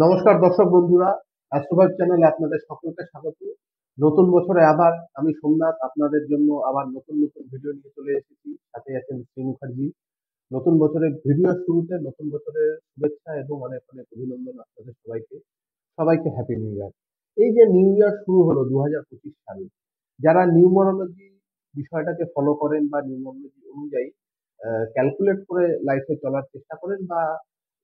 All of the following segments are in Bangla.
নমস্কার দর্শক বন্ধুরা, অ্যাস্ট্রোভাইব চ্যানেলে আপনাদের সকলকে স্বাগত। নতুন বছরে আবার আমি সোমনাথ আপনাদের জন্য আবার নতুন নতুন ভিডিও নিয়ে চলে এসেছি। সাথে আছেন শ্রী মুখার্জি। নতুন বছরের ভিডিও শুরুতে নতুন বছরের শুভেচ্ছা এবং অনেক অনেক অভিনন্দন আপনাদের সবাইকে। সবাইকে হ্যাপি নিউ ইয়ার। এই যে নিউ ইয়ার শুরু হলো 2025 সাল, যারা নিউমারোলজি বিষয়টাকে ফলো করেন বা নিউমারোলজি অনুযায়ী ক্যালকুলেট করে লাইফে চলার চেষ্টা করেন বা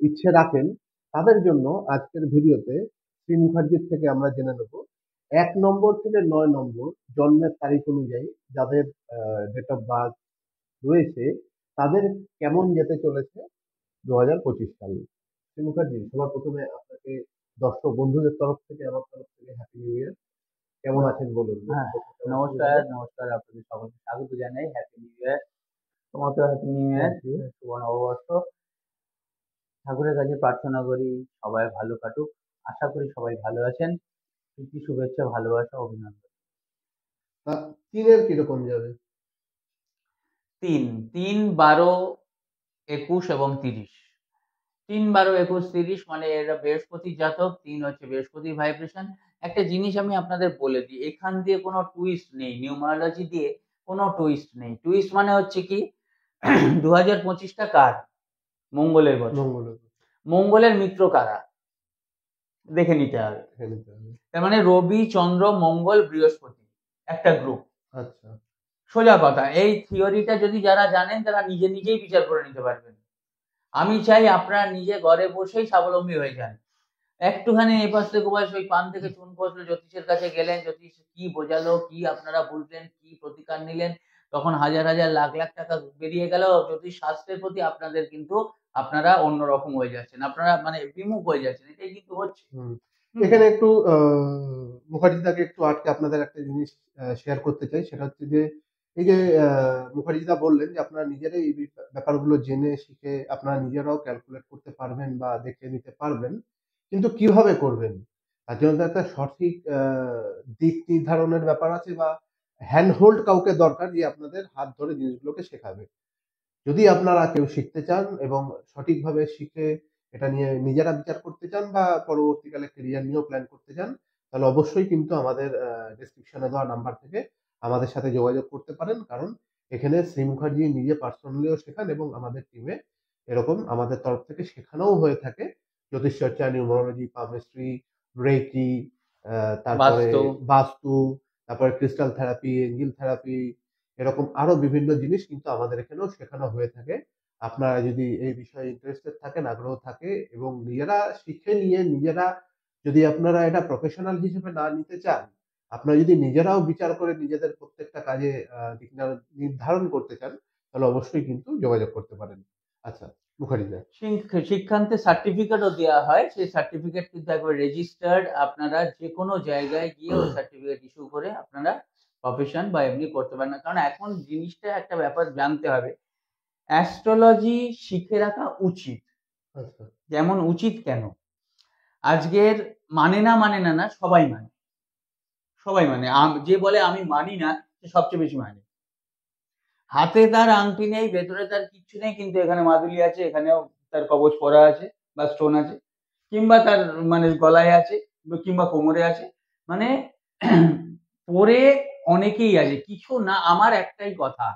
ইচ্ছে রাখেন, তাদের জন্য আজকের ভিডিওতে শ্রী মুখার্জির থেকে আমরা জেনে নেব 1 নম্বর থেকে 9 নম্বর জন্মের তারিখ অনুযায়ী যাদের ডেট অফ বার্থ রয়েছে তাদের কেমন যেতে চলেছে 2025 সাল। শ্রী মুখার্জি, সবার প্রথমে আপনাকে দর্শক বন্ধুদের তরফ থেকে আমার তরফ থেকে হ্যাপি নিউ ইয়ার। কেমন আছেন বলুন? হ্যাঁ, নমস্কার নমস্কার আপনাদের সকলকে স্বাগত জানাই। Happy new year. তোমাকে হ্যাপি নিউ ইয়ার, শুভ নববর্ষ। ঠাকুরের কাছে প্রার্থনা করি সবাই ভালো কাটুক। আশা করি সবাই ভালো আছেন। প্রীতি, শুভেচ্ছা, ভালোবাসা, অভিনন্দন। তিনের কিরকম যাবে? 3, 3, 12, 21 এবং 30। 3, 12, 21, 30 মানে এরা বৃহস্পতি জাতক। 3 হচ্ছে বৃহস্পতির ভাইব্রেশন। একটা জিনিস আমি আপনাদের বলে দিই, এখান দিয়ে কোনো টুইস্ট নেই, নিউমারোলজি দিয়ে কোনো টুইস্ট নেই। টুইস্ট মানে হচ্ছে কি 2025টা কার? মঙ্গলের বছর। মঙ্গলের মিত্র কারা দেখে নিতে হবে। তার মানে রবি, চন্দ্র, মঙ্গল, বৃহস্পতি একটা গ্রুপ। আচ্ছা, সোজা কথা, এই থিওরিটা যদি যারা জানেন তারা নিজে নিজেই বিচার করে নিতে পারবেন। আমি চাই আপনারা নিজে ঘরে বসেই স্বাবলম্বী হয়ে যান। একটুখানি এই পাশ থেকে ওপাশ, ওই পান থেকে চুন খসলো, জ্যোতিষের কাছে গেলেন, জ্যোতিষ কি বোঝালো, কি আপনারা বুঝলেন, কি প্রতিকার নিলেন, তখন হাজার হাজার লাখ লাখ টাকা বেরিয়ে গেল। জ্যোতিষ শাস্ত্রের প্রতি আপনাদের কিন্তু আপনারা অন্যরকম হয়ে যাচ্ছেন, আপনারা মানে বিমুখ হয়ে যাচ্ছেন। এটাই কিন্তু হচ্ছে। এখানে একটু মুখার্জিদাকে একটু আটকে আপনাদের একটা জিনিস শেয়ার করতে চাই। সেটা হচ্ছে যে এই যে মুখার্জিদা বললেন যে আপনারা নিজেরাই এই ব্যাপারগুলো জেনে শিখে আপনারা নিজেরাও ক্যালকুলেট করতে পারবেন বা দেখে নিতে পারবেন, কিন্তু কিভাবে করবেন তার জন্য তো একটা সঠিক দিক নির্ধারণের ব্যাপার আছে বা হ্যান্ড হোল্ড কাউকে দরকার যে আপনাদের হাত ধরে জিনিসগুলোকে শেখাবে। যদি আপনারা কেউ শিখতে চান এবং সঠিকভাবে শিখে এটা নিয়ে নিজেরা বিচার করতে চান বা পরবর্তীকালে ক্যারিয়ার নিয়েও প্ল্যান করতে চান, তাহলে অবশ্যই কিন্তু আমাদের ডেসক্রিপশনে দেওয়া নাম্বার থেকে আমাদের সাথে যোগাযোগ করতে পারেন। কারণ এখানে শ্রী মুখার্জি নিজে পার্সোনালিও শেখান এবং আমাদের টিমে এরকম আমাদের তরফ থেকে শেখানোও হয়ে থাকে। জ্যোতিষচর্চা, নিউমারোলজি, পামস্ট্রি, রেকি, তারপরে বাস্তু, তারপরে ক্রিস্টাল থেরাপি, এঞ্জেল থেরাপি, এরকম আরো বিভিন্ন জিনিস কিন্তু আমাদের এখানেও শেখানো হয়ে থাকে। আপনারা যদি এই বিষয়ে ইন্টারেস্টেড থাকেন, আগ্রহ থাকে এবং নিজেরা শিখে নিয়ে নিজেরা যদি আপনারা এটা প্রফেশনাল হিসেবে না নিতে চান, আপনারা যদি নিজেরাও বিচার করে নিজেদের প্রত্যেকটা কাজে দিক নির্ধারণ করতে চান, তাহলে অবশ্যই কিন্তু যোগাযোগ করতে পারেন। আচ্ছা মুখার্জিদা, শিক্ষান্তে সার্টিফিকেটও দেওয়া হয়। সেই সার্টিফিকেট কিন্তু একবার রেজিস্টার্ড, আপনারা যে কোনো জায়গায় গিয়ে ওই সার্টিফিকেট ইস্যু করে আপনারা প্রফেশন বা এমনি করতে পারেন না। কারণ এখন জিনিসটা একটা ব্যাপার জানতে হবে, অ্যাস্ট্রোলজি শিখে রাখা উচিত। যেমন উচিত কেন, আজকের মানে না না, সবাই মানে, সবাই মানে। যে বলে আমি মানি না সে সবচেয়ে বেশি মানে। হাতে তার আংটি নেই, ভেতরে তার কিচ্ছু নেই, কিন্তু এখানে মাদুলি আছে, এখানেও তার কবচ পরা আছে বা স্টোন আছে, কিংবা তার মানে গলায় আছে কিংবা কোমরে আছে, মানে পরে অনেকেই আছে, কিছু না। আমার একটাই কথা,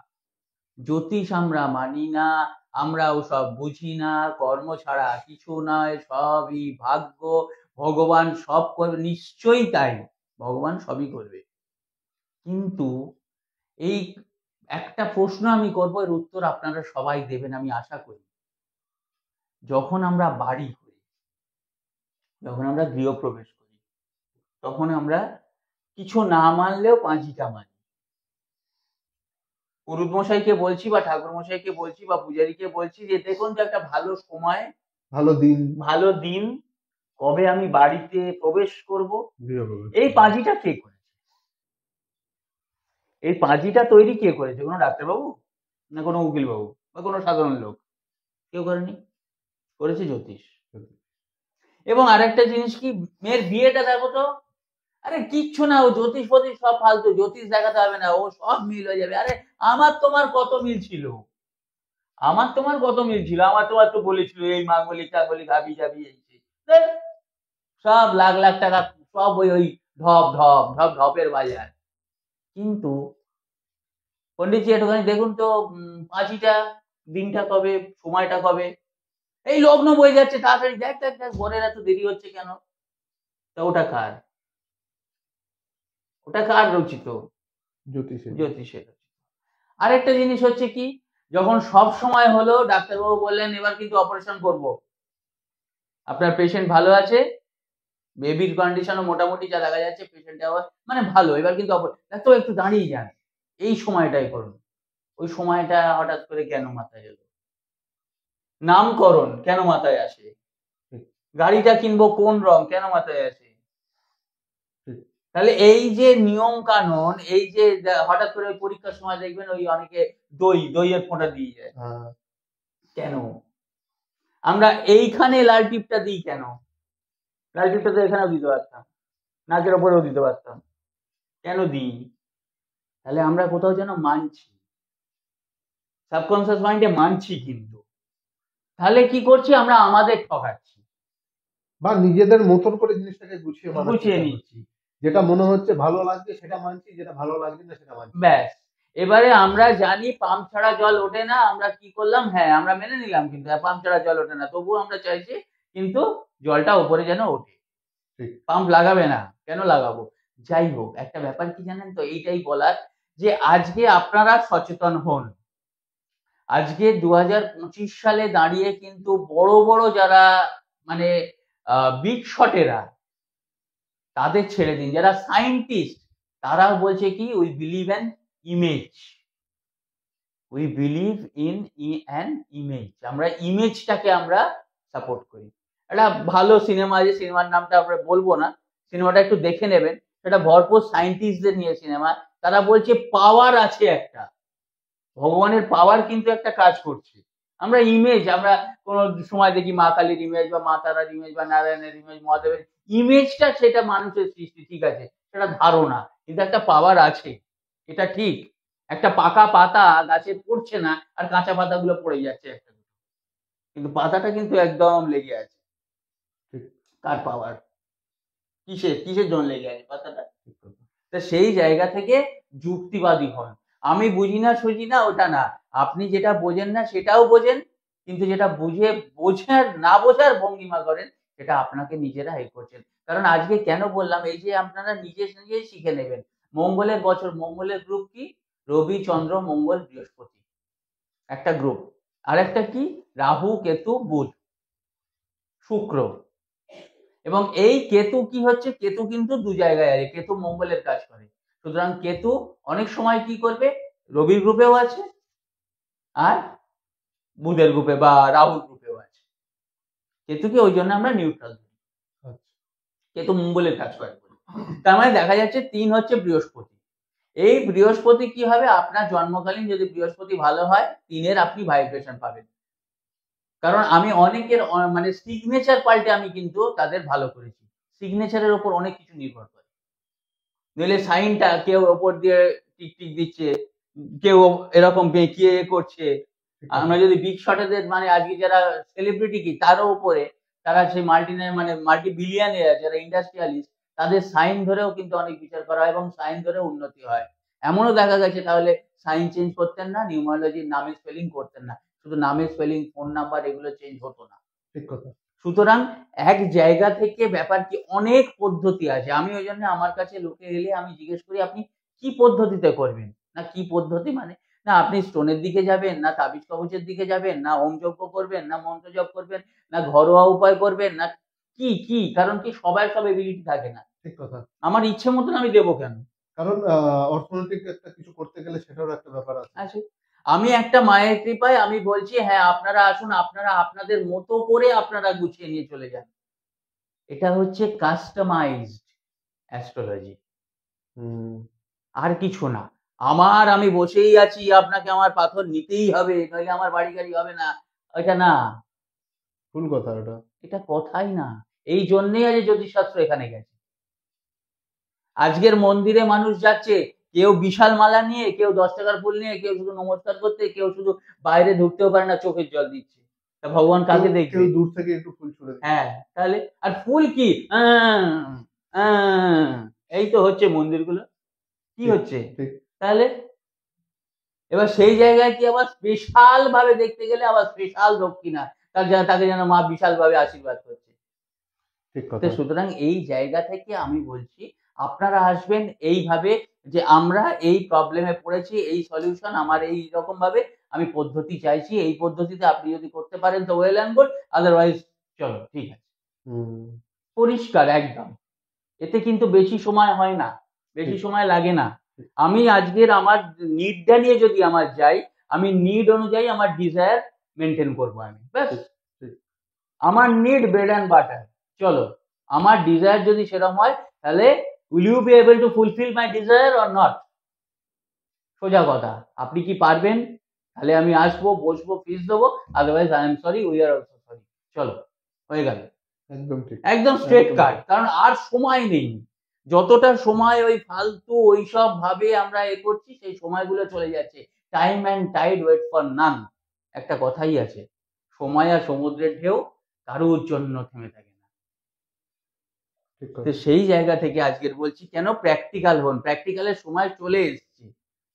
জ্যোতিষ আমরা মানি না, আমরা ওসব বুঝি না, কর্ম ছাড়া কিছু নয়, সবই ভাগ্য, ভগবান সব করবে। নিশ্চয়ই তাই, ভগবান সবই করবে। কিন্তু এই একটা প্রশ্ন আমি করবো, এর উত্তর আপনারা সবাই দেবেন আমি আশা করি। যখন আমরা বাড়ি করি, যখন আমরা গৃহপ্রবেশ করি, তখন আমরা কিছু না মানলেও পাঁজিটা মানি। পুরোহিত মশাইকে বলছি বা ঠাকুর মশাইকে বলছি বা পূজারীকে বলছি যে দেখুন তো একটা ভালো সময়, ভালো দিন কবে আমি বাড়িতে প্রবেশ করব, এই পাঁজিটা কে করেছে? এই পাঁজিটা তৈরি কে করেছে? কোনো ডাক্তারবাবু না কোনো উকিল বাবু বা কোনো সাধারণ লোক? কেউ করেনি, করেছে জ্যোতিষ। এবং আরেকটা জিনিস কি, মেয়ের বিয়েটা দেখো তো, আরে কিচ্ছু না, ও জ্যোতিষ ফতিষ সব ফালতু, জ্যোতিষ দেখাতে হবে না, ও সব মিল হয়ে যাবে। আরে আমার তোমার কত মিল ছিল, আমার তোমার কত মিল ছিল, আমার তোমার তো বলেছিল এই মাঙ্গলিক টাঙ্গলিক হাবি যাবি এই। সব লাখ লাখ টাকা, সব ওই ওই ঢপ ঢপ ঢপ ঢপের বাজার। কিন্তু পন্ডিতজি একটুখানি দেখুন তো, পাঁচিটা দিনটা কবে, সময়টা কবে? এই লগ্ন বয়ে যাচ্ছে, তাড়াতাড়ি দেখ দেখ দেখ, বরের এত দেরি হচ্ছে কেন? তা ওটা কার? ওটা কার রচিত? জ্যোতিষের। জ্যোতিষের। আরেকটা জিনিস হচ্ছে কি, যখন সব সময় হলো, ডাক্তারবাবু বললেন এবার কিন্তু অপারেশন করব, আপনার পেশেন্ট ভালো আছে, বেবির কন্ডিশনও মোটামুটি যা দেখা যাচ্ছে, পেশেন্ট মানে ভালো, এবার কিন্তু ডাক্তারবাবু একটু দাঁড়িয়ে যান, এই সময়টাই করুন। ওই সময়টা হঠাৎ করে কেন মাথায় এলো? নামকরণ কেন মাথায় আসে? গাড়িটা কিনবো কোন রং কেন মাথায় আসে? তাহলে এই যে নিয়ম কানুন, এই যে হঠাৎ করে পরীক্ষার সময় দেখবেন ওই অনেকে দইয়ের ফোঁটা দিয়ে যায়, কেন? আমরা এইখানে লাল টিপটা দিই কেন? লাল টিপটা তো এখানেও দিতে পারতাম, নাকের ওপরেও দিতে পারতাম, কেন দিই? তাহলে আমরা কোথাও যেন মানছি, সাবকনসিয়াস মাইন্ডে মানছি, কিন্তু তাহলে কি করছি আমরা? আমাদের ঠকাচ্ছি বা নিজেদের মতন করে জিনিসটাকে গুছিয়ে নিচ্ছি। যেটা মনে হচ্ছে ভালো লাগছে সেটা মানছি, যেটা ভালো লাগছে না সেটা মানছি। ব্যাস, এবারে আমরা জানি পাম্প ছাড়া জল ওঠে না, আমরা কি করলাম? হ্যাঁ, আমরা মেনে নিলাম, কিন্তু পাম্প ছাড়া জল ওঠে না, তবুও আমরা চাইছি কিন্তু জলটা উপরে যেন ওঠে। পাম্প লাগাবে না, কেন লাগাবো? যাই হোক, একটা ব্যাপার কি জানেন তো, এইটাই বলার যে আজকে আপনারা সচেতন হন। আজকে 2025 সালে দাঁড়িয়ে কিন্তু বড় বড় যারা মানে বিগ শটেরা, তাদের ছেড়ে দিন, যারা সায়েন্টিস্ট, তারা বলছে কি, we believe an image, we believe in an image, আমরা ইমেজটাকে আমরা সাপোর্ট করি। একটা ভালো সিনেমা আছে, সিনেমার নামটা আমরা বলবো না, সিনেমাটা একটু দেখে নেবেন, সেটা ভরপুর সায়েন্টিস্টদের নিয়ে সিনেমা। তারা বলছে পাওয়ার আছে একটা, ভগবানের পাওয়ার কিন্তু একটা কাজ করছে। আমরা ইমেজ, আমরা কোন সময় দেখি মা কালীর ইমেজ বা মা তারার ইমেজ বা নারায়ণের ইমেজ, মহাদেবের ইমেজটা, সেটা মানুষের সৃষ্টি, ঠিক আছে, সেটা ধারণা, কিন্তু একটা পাওয়ার আছে, এটা ঠিক। একটা পাকা পাতা গাছে পড়ছে না, আর কাঁচা পাতাগুলো পড়ে যাচ্ছে একটা, কিন্তু পাতাটা কিন্তু একদম লেগে আছে। কার পাওয়ার? কিসের জন্য লেগে আছে পাতাটা? তো সেই জায়গা থেকে যুক্তিবাদী হন। আমি বুঝি না সুঝি না ওটা না, আপনি যেটা বোঝেন না সেটাও বোঝেন, কিন্তু যেটা বোঝার না বোঝার ভঙ্গিমা করেন, সেটা আপনাকে নিজেরা করছেন। কারণ আজকে কেন বললাম, এই যে আপনারা নিজেই শিখে নেবেন, মঙ্গলের বছর, মঙ্গলের গ্রুপ কি? রবি, চন্দ্র, মঙ্গল, বৃহস্পতি একটা গ্রুপ, আর একটা কি? রাহু, কেতু, বুধ, শুক্র। এবং এই কেতু কি হচ্ছে? কেতু কিন্তু দু জায়গায় আছে, কেতু মঙ্গলের কাজ করে, সুতরাং কেতু অনেক সময় কি করবে? রবির গ্রুপেও আছে, আর বুধের গ্রুপে বা রাহুর গ্রুপেও আছে। কেতুকে ওই জন্য আমরা নিউট্রাল ধরি, কেতু মঙ্গলের কাজ করে। তার মানে দেখা যাচ্ছে 3 হচ্ছে বৃহস্পতি। এই বৃহস্পতি কি হবে? আপনার জন্মকালীন যদি বৃহস্পতি ভালো হয়, 3-এর আপনি ভাইব্রেশন পাবেন। কারণ আমি অনেকের মানে সিগনেচার পাল্টে আমি কিন্তু তাদের ভালো করেছি, সিগনেচারের উপর অনেক কিছু নির্ভর করে। নইলে সাইনটা কেউ ওপর দিয়ে টিক দিচ্ছে, কেউ এরকম বেঁকিয়ে করছে। আমরা যদি বিগ শটেদের, মানে আজকে যারা সেলিব্রিটি কি, তারও উপরে, তারা সেই মাল্টি বিলিয়নিয়ার যারা ইন্ডাস্ট্রিয়ালিস্ট, তাদের সাইন ধরেও কিন্তু অনেক বিচার করা হয় এবং সাইন ধরে উন্নতি হয়। এমনও দেখা গেছে, তাহলে সাইন চেঞ্জ করতেন না, নিউমারোলজির নামের স্পেলিং করতেন না, শুধু নামের স্পেলিং, ফোন নাম্বার, এগুলো চেঞ্জ হতো না। ঠিক কথা। সুতরাং এক জায়গা থেকে ব্যাপার কি, অনেক পদ্ধতি আছে। আমি ওই জন্য আমার কাছে লোকে এলে আমি জিজ্ঞেস করি, আপনি কি পদ্ধতিতে করবেন? না কি পদ্ধতি মানে, না আপনি স্টোনের দিকে যাবেন, না তাবিজ কবচের দিকে যাবেন, না হোম যজ্ঞ করবেন, না মন্ত্র জপ করবেন, না ঘরোয়া উপায় করবেন, না কি? কারণ কি, সবার সব এবিলিটি থাকে না। ঠিক কথা। আমার ইচ্ছে মতন আমি দেবো কেন? কারণ অর্থনৈতিক একটা কিছু করতে গেলে সেটারও একটা ব্যাপার আছে। আমি একটা মায়ের কৃপায় আমি বলছি, হ্যাঁ আপনারা আসুন, আপনারা আপনাদের মতো করে আপনারা গুছিয়ে নিয়ে চলে যান। এটা হচ্ছে কাস্টমাইজড অ্যাস্ট্রোলজি, আর কিছু না। আমি বসেই আছি, আপনাকে আমার পাথর নিতেই হবে, নইলে আমার বাড়ি গাড়ি হবে না, এটা না, ভুল কথা এটা। এটা কথাই না। এই জন্যই আজ জ্যোতিষশাস্ত্র এখানে গেছে। আজকের মন্দিরে মানুষ যাচ্ছে, কেউ বিশাল মালা নিয়ে, কেউ 10 টাকার ফুল নিয়ে, কেউ শুধু নমস্কার করতে, কেউ শুধু বাইরে ঢুকতেও পারে না, চোখের জল দিচ্ছে। তা ভগবান কাকে কেউ দেখবে? দূর থেকে একটু ফুল ছুঁড়ে দিচ্ছে। হ্যাঁ, তাহলে আর ফুল কি এই তো হচ্ছে মন্দিরগুলো, কি ঠিক, হচ্ছে? ঠিক, তাহলে এবার সেই জায়গায় কি আবার স্পেশাল ভাবে দেখতে গেলে আবার স্পেশাল দক্ষিণা, তাকে যেন মা বিশাল ভাবে আশীর্বাদ করছে। ঠিক তো কথা। সুতরাং এই জায়গা থেকে আমি বলছি আপনারা আসবেন এইভাবে যে আমরা এই প্রবলেমে পড়েছি, এই সলিউশন আমার এই রকম ভাবে আমি পদ্ধতি চাইছি, এই পদ্ধতিতে আপনি যদি করতে পারেন তো ওয়েল অ্যান্ড গুড, আদারওয়াইজ চলো ঠিক আছে। হুম, পরিষ্কার একদম। এতে কিন্তু বেশি সময় হয় না, বেশি ঠিক, সময় লাগে না। ঠিক, আমি আজকের আমার নিডটা নিয়ে যদি আমার যাই, আমি নিড অনুযায়ী আমার ডিজায়ার মেনটেন করবো আমি, ব্যাস। ঠিক, ঠিক। আমার নিড ব্রেড অ্যান্ড বাটার, চলো আমার ডিজায়ার যদি সেরকম হয় তাহলে will you be able to fulfil my desire or not? সোজা কথা, আপনি কি পারবেন? তাহলে আমি আসবো, বসবো, ফিস দেবো, otherwise I am sorry, we are also sorry, চলো হয়ে গেল। একদম ঠিক, একদম স্ট্রেট একদম কাট, ঠিক। কারণ আর সময় নেই। যতটা সময় ওই ফালতু ওইসব ভাবে আমরা এ করছি, সেই সময়গুলো চলে যাচ্ছে। Time and tide wait for none, একটা কথাই আছে। সময় আর সমুদ্রের ঢেউ কারোর জন্য থেমে থাকে না। ঠিক তো কথা। সেই জায়গা থেকে আজকের বলছি কেন প্র্যাকটিক্যাল হন, প্র্যাকটিক্যালের সময় চলে এসছে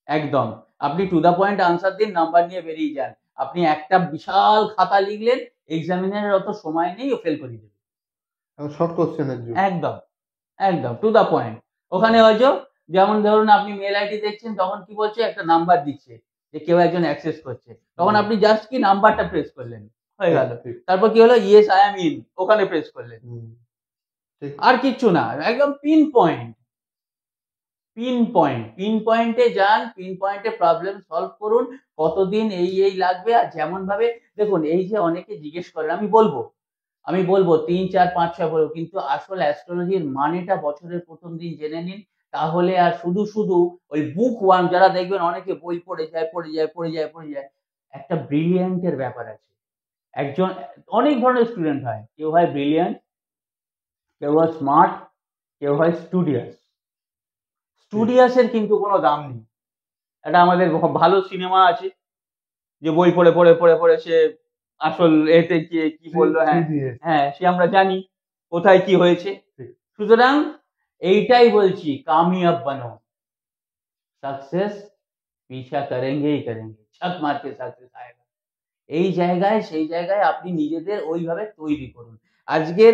একদম। আপনি টু দা পয়েন্ট আনসার দিন, নাম্বার নিয়ে বেরিয়ে যান। আপনি একটা বিশাল খাতা লিখলেন, এক্সামিনারের অত সময় নেই, ও ফেল করে দেবে। এখন শর্ট কোশ্চেনের যুগ। একদম, একদম টু দা পয়েন্ট। ওখানে হয়তো যেমন ধরুন আপনি মেল আইডি দেখছেন, তখন কি বলছে একটা নাম্বার দিচ্ছে যে কেউ একজন অ্যাক্সেস করছে, তখন হুম, আপনি জাস্ট কি নাম্বারটা প্রেস করলেন, হয়ে ঠিক, গেল। ঠিক। তারপর কি হলো, ইয়েস আই অ্যাম ইন, ওখানে প্রেস করলেন, হুম, ঠিক, আর কিচ্ছু না, একদম pin point. Pin point, pin পয়েন্টে যান, পিন পয়েন্টে প্রবলেম সলভ করুন। কতদিন এই লাগবে, আর যেমন ভাবে দেখুন, এই যে অনেকে জিজ্ঞেস করেন, আমি বলবো 3, 4, 5, 6 বলবো, কিন্তু আসল অ্যাস্ট্রোলজির মানেটা বছরের প্রথম দিন জেনে নিন। তাহলে আর শুধু ওই বুক ওয়ার্ম যারা দেখবেন অনেকে বই পড়ে যায়। একটা ব্রিলিয়ান্টের ব্যাপার আছে। একজন, অনেক ধরনের স্টুডেন্ট হয়, কেউ হয় ব্রিলিয়ান্ট, কেউ হয় স্মার্ট, কেউ হয় স্টুডিয়াস। ঠিক। স্টুডিয়াসের কিন্তু কোনো দাম নেই। একটা আমাদের ভালো সিনেমা আছে, যে বই পড়ে সে আসল এতে গিয়ে কি বললো, থ্রি হ্যাঁ ইডিয়টস। হ্যাঁ সে আমরা জানি কোথায় কি হয়েছে। ঠিক, সুতরাং এইটাই বলছি, কামিয়াব বানো, সাকসেস পিছা করেঙ্গে হি করেঙ্গে, ছক মার কে সাকসেস আয়েগা। এই জায়গায় সেই জায়গায় আপনি নিজেদের ওইভাবে তৈরি করুন। আজকের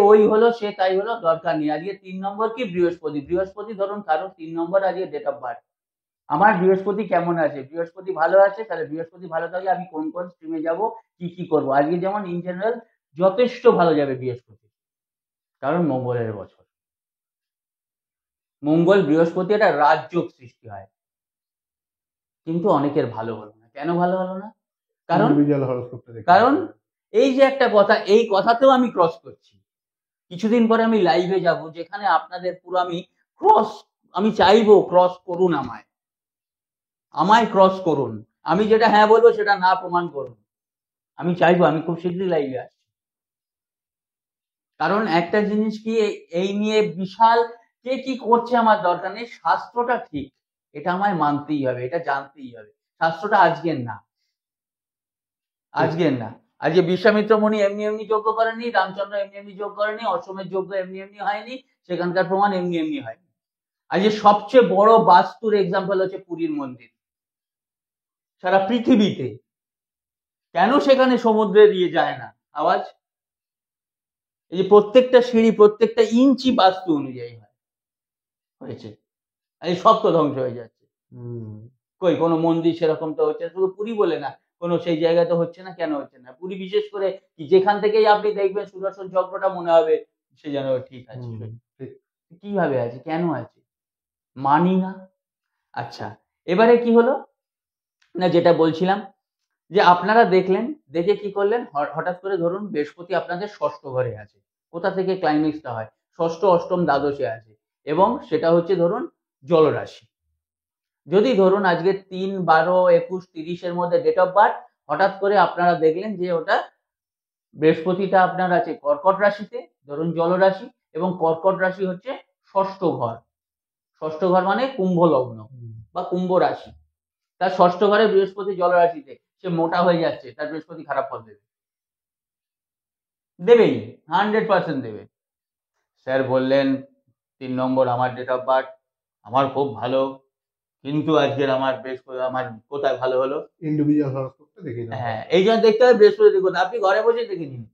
ওই হলো, সে তাই হলো, দরকার নেই। আজকে 3 নম্বর কি, বৃহস্পতি ধরুন কারো 3 নম্বর আজকে ডেট অফ বার্থ, আমার বৃহস্পতি কেমন আছে, বৃহস্পতি ভালো আছে, তাহলে বৃহস্পতি ভালো থাকলে আমি কোন কোন স্ট্রিমে যাব, কি করব। আজকে যেমন ইন জেনারেল যথেষ্ট ভালো যাবে বৃহস্পতি, কারণ মঙ্গলের বছর। মঙ্গল বৃহস্পতি একটা রাজযোগ সৃষ্টি হয়, কিন্তু অনেকের ভালো হলো না। কেন ভালো হলো না? কারণ ইন্ডিভিজুয়াল হরোস্কোপটা দেখে কারণ নিতে হবে। এই যে একটা কথা, এই কথাতেও আমি ক্রস করছি। কিছুদিন পরে আমি লাইভে যাব, যেখানে আপনাদের পুরো আমি চাইবো ক্রস করুন, আমায় ক্রস করুন। আমি যেটা হ্যাঁ বলবো সেটা না প্রমাণ করুন। আমি চাইবো, আমি খুব শীঘ্রই লাইভে আসছি। কারণ একটা জিনিস কি, এই নিয়ে বিশাল কে কি করছে আমার দরকার নেই, শাস্ত্রটা ঠিক, এটা আমায় মানতেই হবে, এটা জানতেই হবে। শাস্ত্রটা আজকের না, ঠিক, আজকের না। আজকে বিশ্বামিত্র মুনি এমনি যজ্ঞ করেনি, রামচন্দ্র এমনি যজ্ঞ করেনি, অশ্বমেধ যজ্ঞ এমনি হয়নি, সেখানকার প্রমাণ এমনি হয়নি। আজকে সবচেয়ে বড় বাস্তুর এক্সাম্পল হচ্ছে পুরীর মন্দির সারা পৃথিবীতে। কেন সেখানে সমুদ্রে দিয়ে যায় না আওয়াজ? এই যে প্রত্যেকটা সিঁড়ি, প্রত্যেকটা ইঞ্চি বাস্তু অনুযায়ী হয়েছে। এই সব তো ধ্বংস হয়ে যাচ্ছে। হুম, কই কোনো মন্দির সেরকম তো হচ্ছে না, শুধু পুরী বলে না, কোনো সেই জায়গায় তো হচ্ছে না। কেন হচ্ছে না? পুরী বিশেষ করে যেখান থেকেই আপনি দেখবেন সুদর্শন চক্রটা মনে হবে সে যেন ঠিক আছে। হুম, ঠিক। কিভাবে আছে, কেন আছে, মানি না। আচ্ছা, এবারে কি হলো না, যেটা বলছিলাম, যে আপনারা দেখলেন, দেখে কি করলেন, হঠাৎ করে ধরুন বৃহস্পতি আপনাদের ষষ্ঠ ঘরে আছে। কোথা থেকে ক্লাইম্যাক্সটা হয়, ষষ্ঠ, অষ্টম, দ্বাদশে আছে, এবং সেটা হচ্ছে ধরুন জলরাশি। যদি ধরুন আজকে 3, 12, 21, 30-এর মধ্যে ডেট অফ বার্থ, হঠাৎ করে আপনারা দেখলেন যে ওটা বৃহস্পতিটা আপনার আছে কর্কট রাশিতে, ধরুন জলরাশি, এবং কর্কট রাশি হচ্ছে ষষ্ঠ ঘর। ষষ্ঠ ঘর মানে কুম্ভ লগ্ন হুম, বা কুম্ভ রাশি। তার ষষ্ঠ ঘরে বৃহস্পতি জলরাশিতে, সে মোটা হয়ে যাচ্ছে, তার বৃহস্পতি খারাপ ফল দেবে। দেবেই, 100% দেবে। স্যার বললেন 3 নম্বর আমার ডেট অফ বার্থ, আমার খুব ভালো, কিন্তু আজকের আমার আমার কোথায় ভালো হলো? ইন্ডিভিজুয়াল হরোস্কোপটা দেখিয়ে নেওয়া হ্যাঁ, দরকার। এই জন্য দেখতে হবে বৃহস্পতি কোথায়। আপনি ঘরে বসেই দেখে নিন,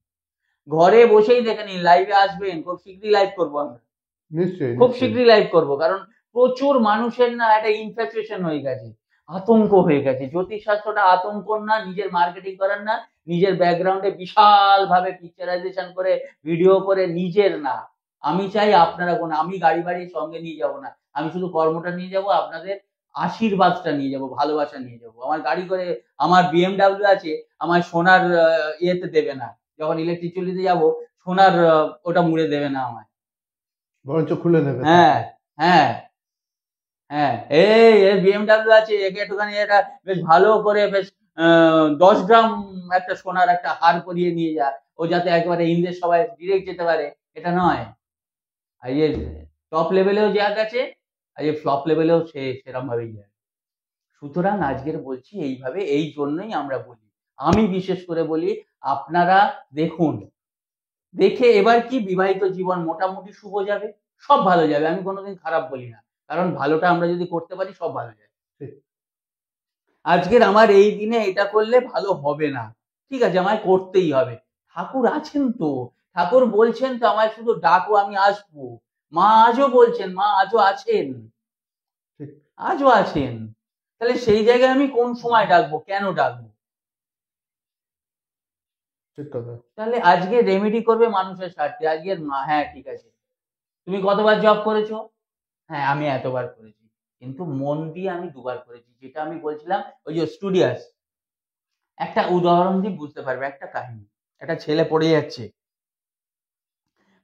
ঘরে বসেই দেখে নিন, লাইভে আসবেন, খুব শীঘ্রই লাইভ করবো আমরা, নিশ্চয়ই, খুব নিশ্চয়ই। শীঘ্রই লাইভ করবো। কারণ প্রচুর মানুষের না একটা ইনফ্যাচুয়েশন হয়ে গেছে, আতঙ্ক হয়ে গেছে। জ্যোতিষ শাস্ত্রটা আতঙ্ক না, নিজের মার্কেটিং করার না, নিজের ব্যাকগ্রাউন্ডে বিশাল ভাবে পিকচারাইজেশন করে ভিডিও করে নিজের না। আমি চাই আপনারা আমি গাড়ি বাড়ি সঙ্গে নিয়ে যাব না, আমি শুধু কর্মটা নিয়ে যাব, আপনাদের আশীর্বাদটা নিয়ে যাব, ভালোবাসা নিয়ে যাব। আমার গাড়ি করে আমার BMW আছে, আমার সোনার ইয়েতে দেবে না, যখন ইলেকট্রিক চুল্লিতে যাব সোনার ওটা মুড়ে দেবে না আমায়। বরঞ্চ খুলে নেবে। হ্যাঁ, হ্যাঁ, হ্যাঁ, এই এর BMW আছে, একে একটুখানি এটা বেশ ভালো করে বেশ 10 গ্রাম একটা সোনার একটা হার পরিয়ে নিয়ে যা, ও যাতে একেবারে ইন্দ্রের সভায় ডিরেক্ট যেতে পারে, এটা নয়। আর এই টপ লেভেলেও যা গেছে, আর এই ফ্লপ লেভেলেও সে সেরকম ভাবেই যায়। সুতরাং আজকের বলছি এইভাবে, এই জন্যই আমরা বলি, আমি বিশেষ করে বলি, আপনারা দেখুন, দেখে এবার কি বিবাহিত জীবন মোটামুটি শুভ যাবে, সব ভালো যাবে। আমি কোনোদিন খারাপ বলি না, কারণ ভালোটা আমরা যদি করতে পারি সব ভালো যাবে। ঠিক। আজকের আমার এই দিনে এটা করলে ভালো হবে না, ঠিক আছে, আমায় করতেই হবে। ঠাকুর আছেন তো, ঠাকুর বলছেন তো আমায় শুধু ডাকো আমি আসবো। মা আজও বলছেন, মা আজও আছেন, ঠিক। আজও আছেন। তাহলে সেই জায়গায় আমি কোন সময় ডাকবো, কেন ডাকবো? ঠিক কথা। তাহলে আজকে রেমেডি করবে মানুষের স্বার্থে। আজকের মা, হ্যাঁ ঠিক আছে, তুমি কতবার জব করেছো? হ্যাঁ, আমি এতবার করেছি, কিন্তু মন দিয়ে আমি 2 বার করেছি। যেটা আমি বলছিলাম, ওই যে স্টুডিয়াস, একটা উদাহরণ দিয়ে বুঝতে পারবে, একটা কাহিনী। একটা ছেলে পড়ে যাচ্ছে,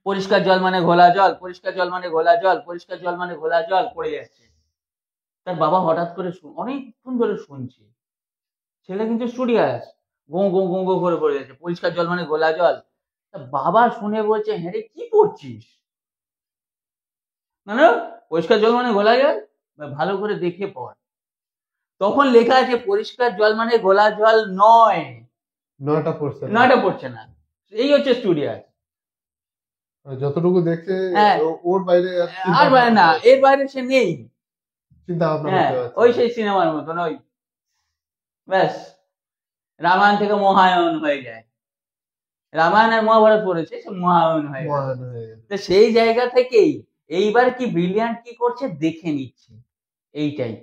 পরিষ্কার জল মানে ঘোলা জল, পরিষ্কার জল মানে ঘোলা জল, পরিষ্কার জল মানে ঘোলা জল, পড়ে যাচ্ছে। তার বাবা হঠাৎ করে অনেকক্ষণ ধরে শুনছে, ছেলে কিন্তু স্টুডিয়াস, গোঁ গোঁ গোঁ গোঁ করে পড়ে যাচ্ছে, পরিষ্কার জল মানে ঘোলা জল। তা বাবা শুনে বলছে, হ্যাঁ রে কি পড়ছিস? না পরিষ্কার জল মানে ঘোলা জল, ভালো করে দেখে পড়। তখন লেখা আছে পরিষ্কার জল মানে ঘোলা জল নয়, নয়টা পড়ছে না। নয়টা পড়ছে না। এই হচ্ছে স্টুডিয়াস। যতটুকু দেখছে হ্যাঁ, ওর বাইরে আর বাইরে না, এর বাইরে সে নেই। চিন্তা ভাবনা হ্যাঁ, করতে পারছে ওই না। সেই সিনেমার মতন, ওই ব্যাস রামায়ণ থেকে মহায়ণ হয়ে যায়। রামায়ণ আর মহাভারত পড়েছে, সে মহায়ণ হয়ে গেছে। মহান হয়ে গেছে। তো সেই জায়গা থেকেই এইবার কি ব্রিলিয়ান্ট কি করছে দেখে নিচ্ছে, এইটাই।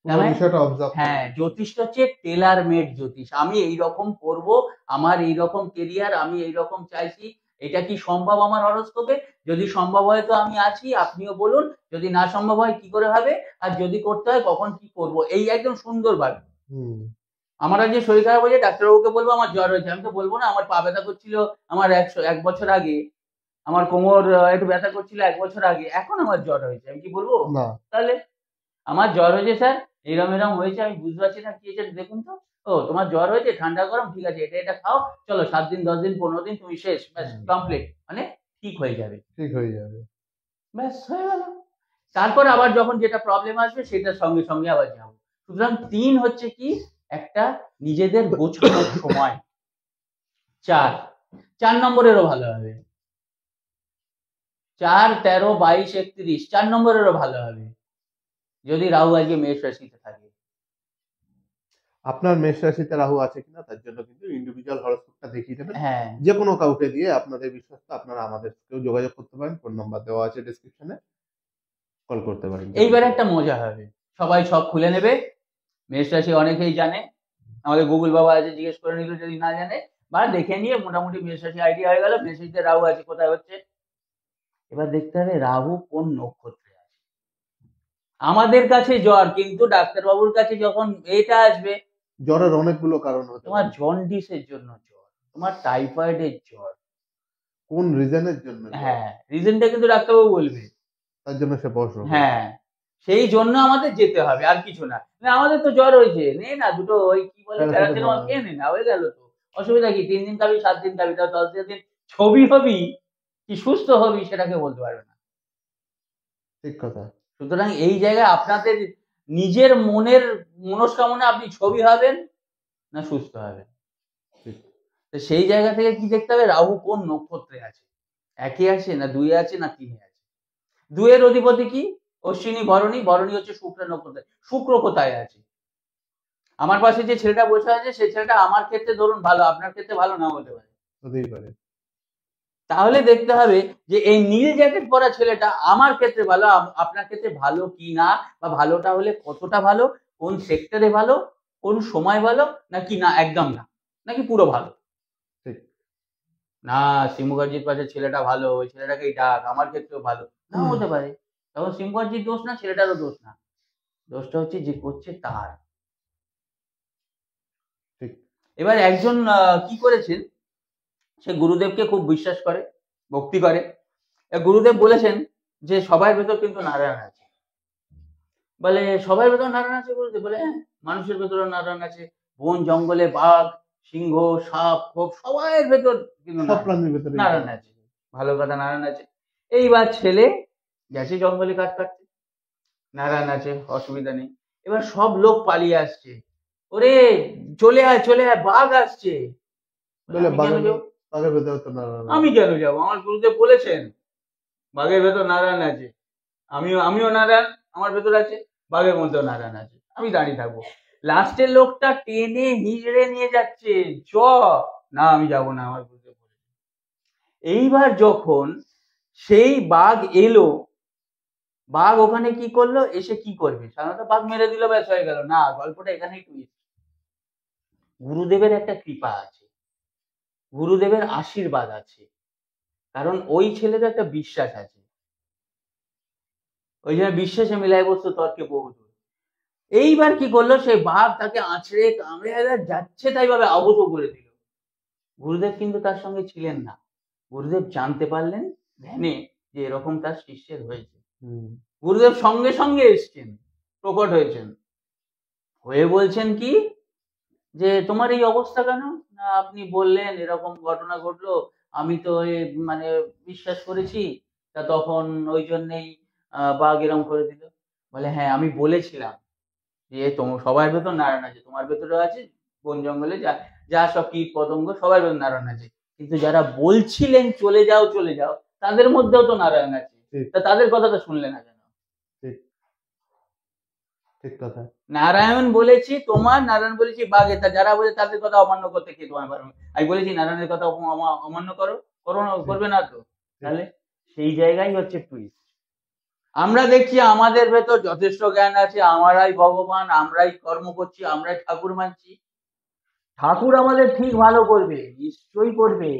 পুরো বিষয়টা অবজার্ভ হ্যাঁ, করে। জ্যোতিষটা হচ্ছে টেলার মেড জ্যোতিষ। আমি এইরকম করব, আমার এইরকম কেরিয়ার, আমি এইরকম চাইছি, এটা কি সম্ভব আমার হরোস্কোপে? যদি সম্ভব হয় তো আমি আছি, আপনিও বলুন। যদি না সম্ভব হয় কি করে হবে, আর যদি করতে হয় কখন কি করব, এই একদম সুন্দরভাবে। আমার আজকে শরীর খারাপ হয়েছে, ডাক্তারবাবুকে বলবো আমার জ্বর হয়েছে, আমি তো বলবো না আমার পা ব্যথা করছিল আমার 1 বছর আগে, আমার কোমর একটু ব্যথা করছিল 1 বছর আগে, এখন আমার জ্বর হয়েছে, আমি কি বলবো? না। তাহলে আমার জ্বর হয়েছে স্যার, এরম এরম হয়েছে, আমি বুঝতে পারছি না কি হয়েছে, দেখুন তো। ও তোমার জ্বর হয়েছে, ঠান্ডা গরম, ঠিক আছে, এটা এটা খাও, চলো 7 দিন 10 দিন 15 দিন তুমি শেষ, ব্যাস কমপ্লিট, মানে ঠিক হয়ে যাবে, ঠিক হয়ে যাবে, ব্যাস হয়ে গেল। তারপর আবার যখন যেটা প্রবলেম আসবে সেটার সঙ্গে সঙ্গে আবার যাবো। সুতরাং 3 হচ্ছে কি, একটা নিজেদের গোছানোর সময়। 4 নম্বরেরও ভালো হবে, 4, 13, 22, 31, 4 নম্বরেরও ভালো হবে যদি রাহু আজকে মেষ রাশিতে থাকে। আপনার মেষ রাশিতে রাহু আছে কিনা তার জন্য কিন্তু ইন্ডিভিজুয়াল হরোস্কোপটা দেখিয়ে দেবেন। হ্যাঁ, যে কোনো কাউকে দিয়ে, আপনাদের বিশ্বস্ত, আপনারা আমাদের সাথেও যোগাযোগ করতে পারেন, ফোন নাম্বার দেওয়া আছে ডেসক্রিপশনে, কল করতে পারেন। এইবার একটা মজা হবে, সবাই সব খুলে নেবে। মেষ রাশি অনেকেই জানে, আমাদের গুগল বাবা আছে, জিজ্ঞেস করে নিল যদি না জানে, বা দেখে নিয়ে মোটামুটি মেষ রাশি আইডিয়া হয়ে গেল, মেষ রাশিতে রাহু আছে কোথায় হচ্ছে। এবার দেখতে হবে রাহু কোন নক্ষত্রে আছে। আমাদের কাছে জ্বর, কিন্তু ডাক্তারবাবুর কাছে যখন এটা আসবে, জ্বরের অনেকগুলো কারণ হতে তোমার পারে। জন্ডিসের জন্য জ্বর, তোমার টাইফয়েডের জ্বর, কোন রিজনের জন্য জ্বর, হ্যাঁ রিজনটা কিন্তু ডাক্তারবাবু বলবে। তার জন্য সে বসো। হ্যাঁ, সেই জন্য আমাদের যেতে হবে, আর কিছু না। না, আমাদের তো জ্বর হয়েছে, নে না দুটো ওই কি বলে প্যারাসিটামল খেয়ে নে না, হয়ে গেল তো, অসুবিধা কি? 3 দিন খাবি, 7 দিন খাবি, তাও 10 দিন ছবি হবি কি সুস্থ হবি সেটাকে বলতে পারবে না। ঠিক কথা। সুতরাং এই জায়গায় আপনাদের নিজের মনের মনস্কামনা, আপনি ছবি হবেন না সুস্থ হবেন। তো সেই জায়গা থেকে কি দেখতে হবে, রাহু কোন নক্ষত্রে আছে, 1-এ আছে না 2-এ আছে না 3-এ আছে। 2-এর অধিপতি কি? অশ্বিনী ভরণী, ভরণী হচ্ছে শুক্র নক্ষত্রে। শুক্র কোথায় আছে? আমার পাশে যে ছেলেটা বসে আছে সেই ছেলেটা আমার ক্ষেত্রে ধরুন ভালো, আপনার ক্ষেত্রে ভালো নাও হতে পারে। হতেই পারে। তাহলে দেখতে হবে যে এই নীল জ্যাকেট পরা ছেলেটা আমার ক্ষেত্রে ভালো, আপনার ক্ষেত্রে ভালো কি না, বা ভালোটা হলে কতটা ভালো, কোন সেক্টরে ভালো, কোন সময় ভালো, নাকি না একদম না, নাকি পুরো ভালো। ঠিক। না শিব মুখার্জির পাশে ছেলেটা ভালো, ওই ছেলেটাকেই ডাক, আমার ক্ষেত্রেও ভালো, নাও হতে পারে। তখন শিব মুখার্জির দোষ না, ছেলেটারও দোষ না, দোষটা হচ্ছে যে করছে তার। ঠিক। এবার একজন কি করেছেন, সে গুরুদেবকে খুব বিশ্বাস করে, ভক্তি করে। গুরুদেব বলেছেন যে সবার ভেতর কিন্তু নারায়ণ আছে। বলে সবার ভেতর নারায়ণ আছে গুরুদেব? বলে হ্যাঁ, মানুষের ভেতরে নারায়ণ আছে, বন জঙ্গলে বাঘ, সিংহ, সাপ, খোপ সবার ভেতর কিন্তু সব প্রাণীর ভেতরে নারায়ণ আছে। ভালো কথা, নারায়ণ আছে। এইবার ছেলে গেছে জঙ্গলে কাঠ কাটতে, নারায়ণ আছে, অসুবিধা নেই। এবার সব লোক পালিয়ে আসছে, ওরে চলে আয় চলে আয়, বাঘ আসছে। বলে আমি কেন যাবো? বাঘের ভেতরে তো নারায়ণ আছে। আমি কেন যাবো? আমার গুরুদেব বলেছেন বাঘের ভেতর নারায়ণ আছে, আমিও নারায়ণ আমার ভেতর আছে, বাঘের মধ্যেও নারায়ণ আছে, আমি দাঁড়িয়ে থাকবো। লাস্টের লোকটা টেনে হিজড়ে নিয়ে যাচ্ছে, চ না আমি যাবো না, আমার গুরুদেব বলেছেন। এইবার যখন সেই বাঘ এলো, বাঘ ওখানে কি করলো, এসে কি করবে, সাধারণত বাঘ মেরে দিল ব্যাস হয়ে গেল না, গল্পটা এখানেই টুইস্ট। গুরুদেবের একটা কৃপা আছে, গুরুদেবের আশীর্বাদ আছে, কারণ ওই ছেলের একটা বিশ্বাস আছে, ওই জন্য বিশ্বাসে মিলাই বস্তু তর্কে বহুদূর। এইবার কি করলো, সেই বাঘ তাকে আছড়ে কামড়ে যাচ্ছে তাই ভাবে আহত করে দিল। গুরুদেব কিন্তু তার সঙ্গে ছিলেন না, গুরুদেব জানতে পারলেন ধ্যানে যে এরকম তার শিষ্যের হয়েছে। গুরুদেব সঙ্গে সঙ্গে এসছেন, প্রকট হয়েছেন, হয়ে বলছেন কি যে তোমার এই অবস্থা কেন? না আপনি বললেন এরকম ঘটনা ঘটলো, আমি তো মানে বিশ্বাস করেছি, তা তখন ওই জন্যেই বাঘ এরকম করে দিল। বলে হ্যাঁ আমি বলেছিলাম যে সবার ভেতর নারায়ণ আছে, তোমার ভেতরেও আছে, বন জঙ্গলে যা যা সব কীট পতঙ্গ সবার ভেতর নারায়ণ আছে, কিন্তু যারা বলছিলেন চলে যাও চলে যাও তাদের মধ্যেও তো নারায়ণ আছে, তা তাদের কথাটা শুনলে না কেন? ঠিক কথা। নারায়ণ বলেছি তোমার, নারায়ণ বলেছি বাঘে, তা যারা বলে তাদের কথা অমান্য করতে কে তোমার পারবে? আমি বলেছি নারায়ণের কথা অমান্য করো, করো না, করবে না তো? তাহলে সেই জায়গায় হচ্ছে টুইস্ট। আমরা দেখছি আমাদের ভেতর যথেষ্ট জ্ঞান আছে, আমরাই ভগবান, আমরাই কর্ম করছি, আমরাই ঠাকুর মানছি, ঠাকুর আমাদের ঠিক ভালো করবে, নিশ্চয়ই করবে,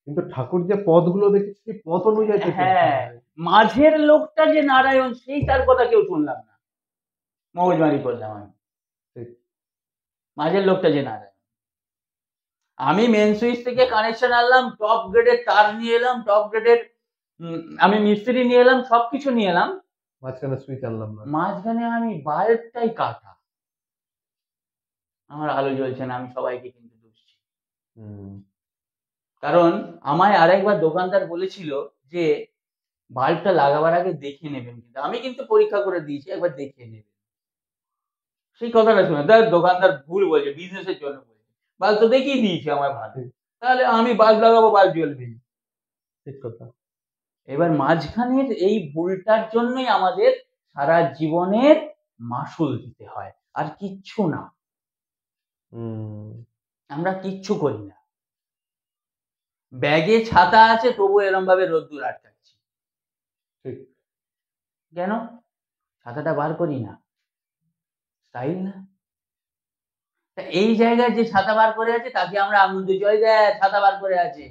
কিন্তু ঠাকুর যে পথগুলো দেখেছি সেই পথ অনুযায়ী হ্যাঁ, মাঝের লোকটা যে নারায়ণ সেই তার কথা কেউ শুনলাম না, মগজমারি করলাম আমি, মাঝের লোকটা যে নারায়ণ। আমি মেন সুইচ থেকে কানেকশন আনলাম, টপ গ্রেডের তার নিয়ে এলাম, টপ গ্রেডের আমি মিস্ত্রি নিয়ে এলাম, সবকিছু নিয়ে এলাম, মাঝখানে সুইচ আনলাম না, মাঝখানে আমি বাল্বটাই কাটা, আমার আলো জ্বলছে না, আমি সবাইকে কিন্তু দুষছি। কারণ আমায় আরেকবার দোকানদার বলেছিল যে বাল্বটা লাগাবার আগে দেখে নেবেন, কিন্তু আমি কিন্তু পরীক্ষা করে দিয়েছি, একবার দেখে নেবেন। সেই কথাটা শুনে দেখ দোকানদার ভুল বলছে, বিজনেসের জন্য বলছে, বাল্ব তো দেখিয়ে দিয়েছি আমার ভালো, তাহলে আমি বাল্ব লাগাবো, বাল্ব জ্বলবে। ঠিক কথা। এবার মাঝখানের এই ভুলটার জন্যই আমাদের সারা জীবনের মাসুল দিতে হয়, আর কিচ্ছু না, আমরা কিচ্ছু করি না, ব্যাগে ছাতা আছে তবু এরম ভাবে রোদ্দুর আটকাচ্ছি, কেন? ছাতাটা বার করি না, স্টাইল না। এই জায়গায় যে ছাতা বার করে আছে তাকে আমরা আনন্দ জয় দেয় ছাতা বার করে আছে,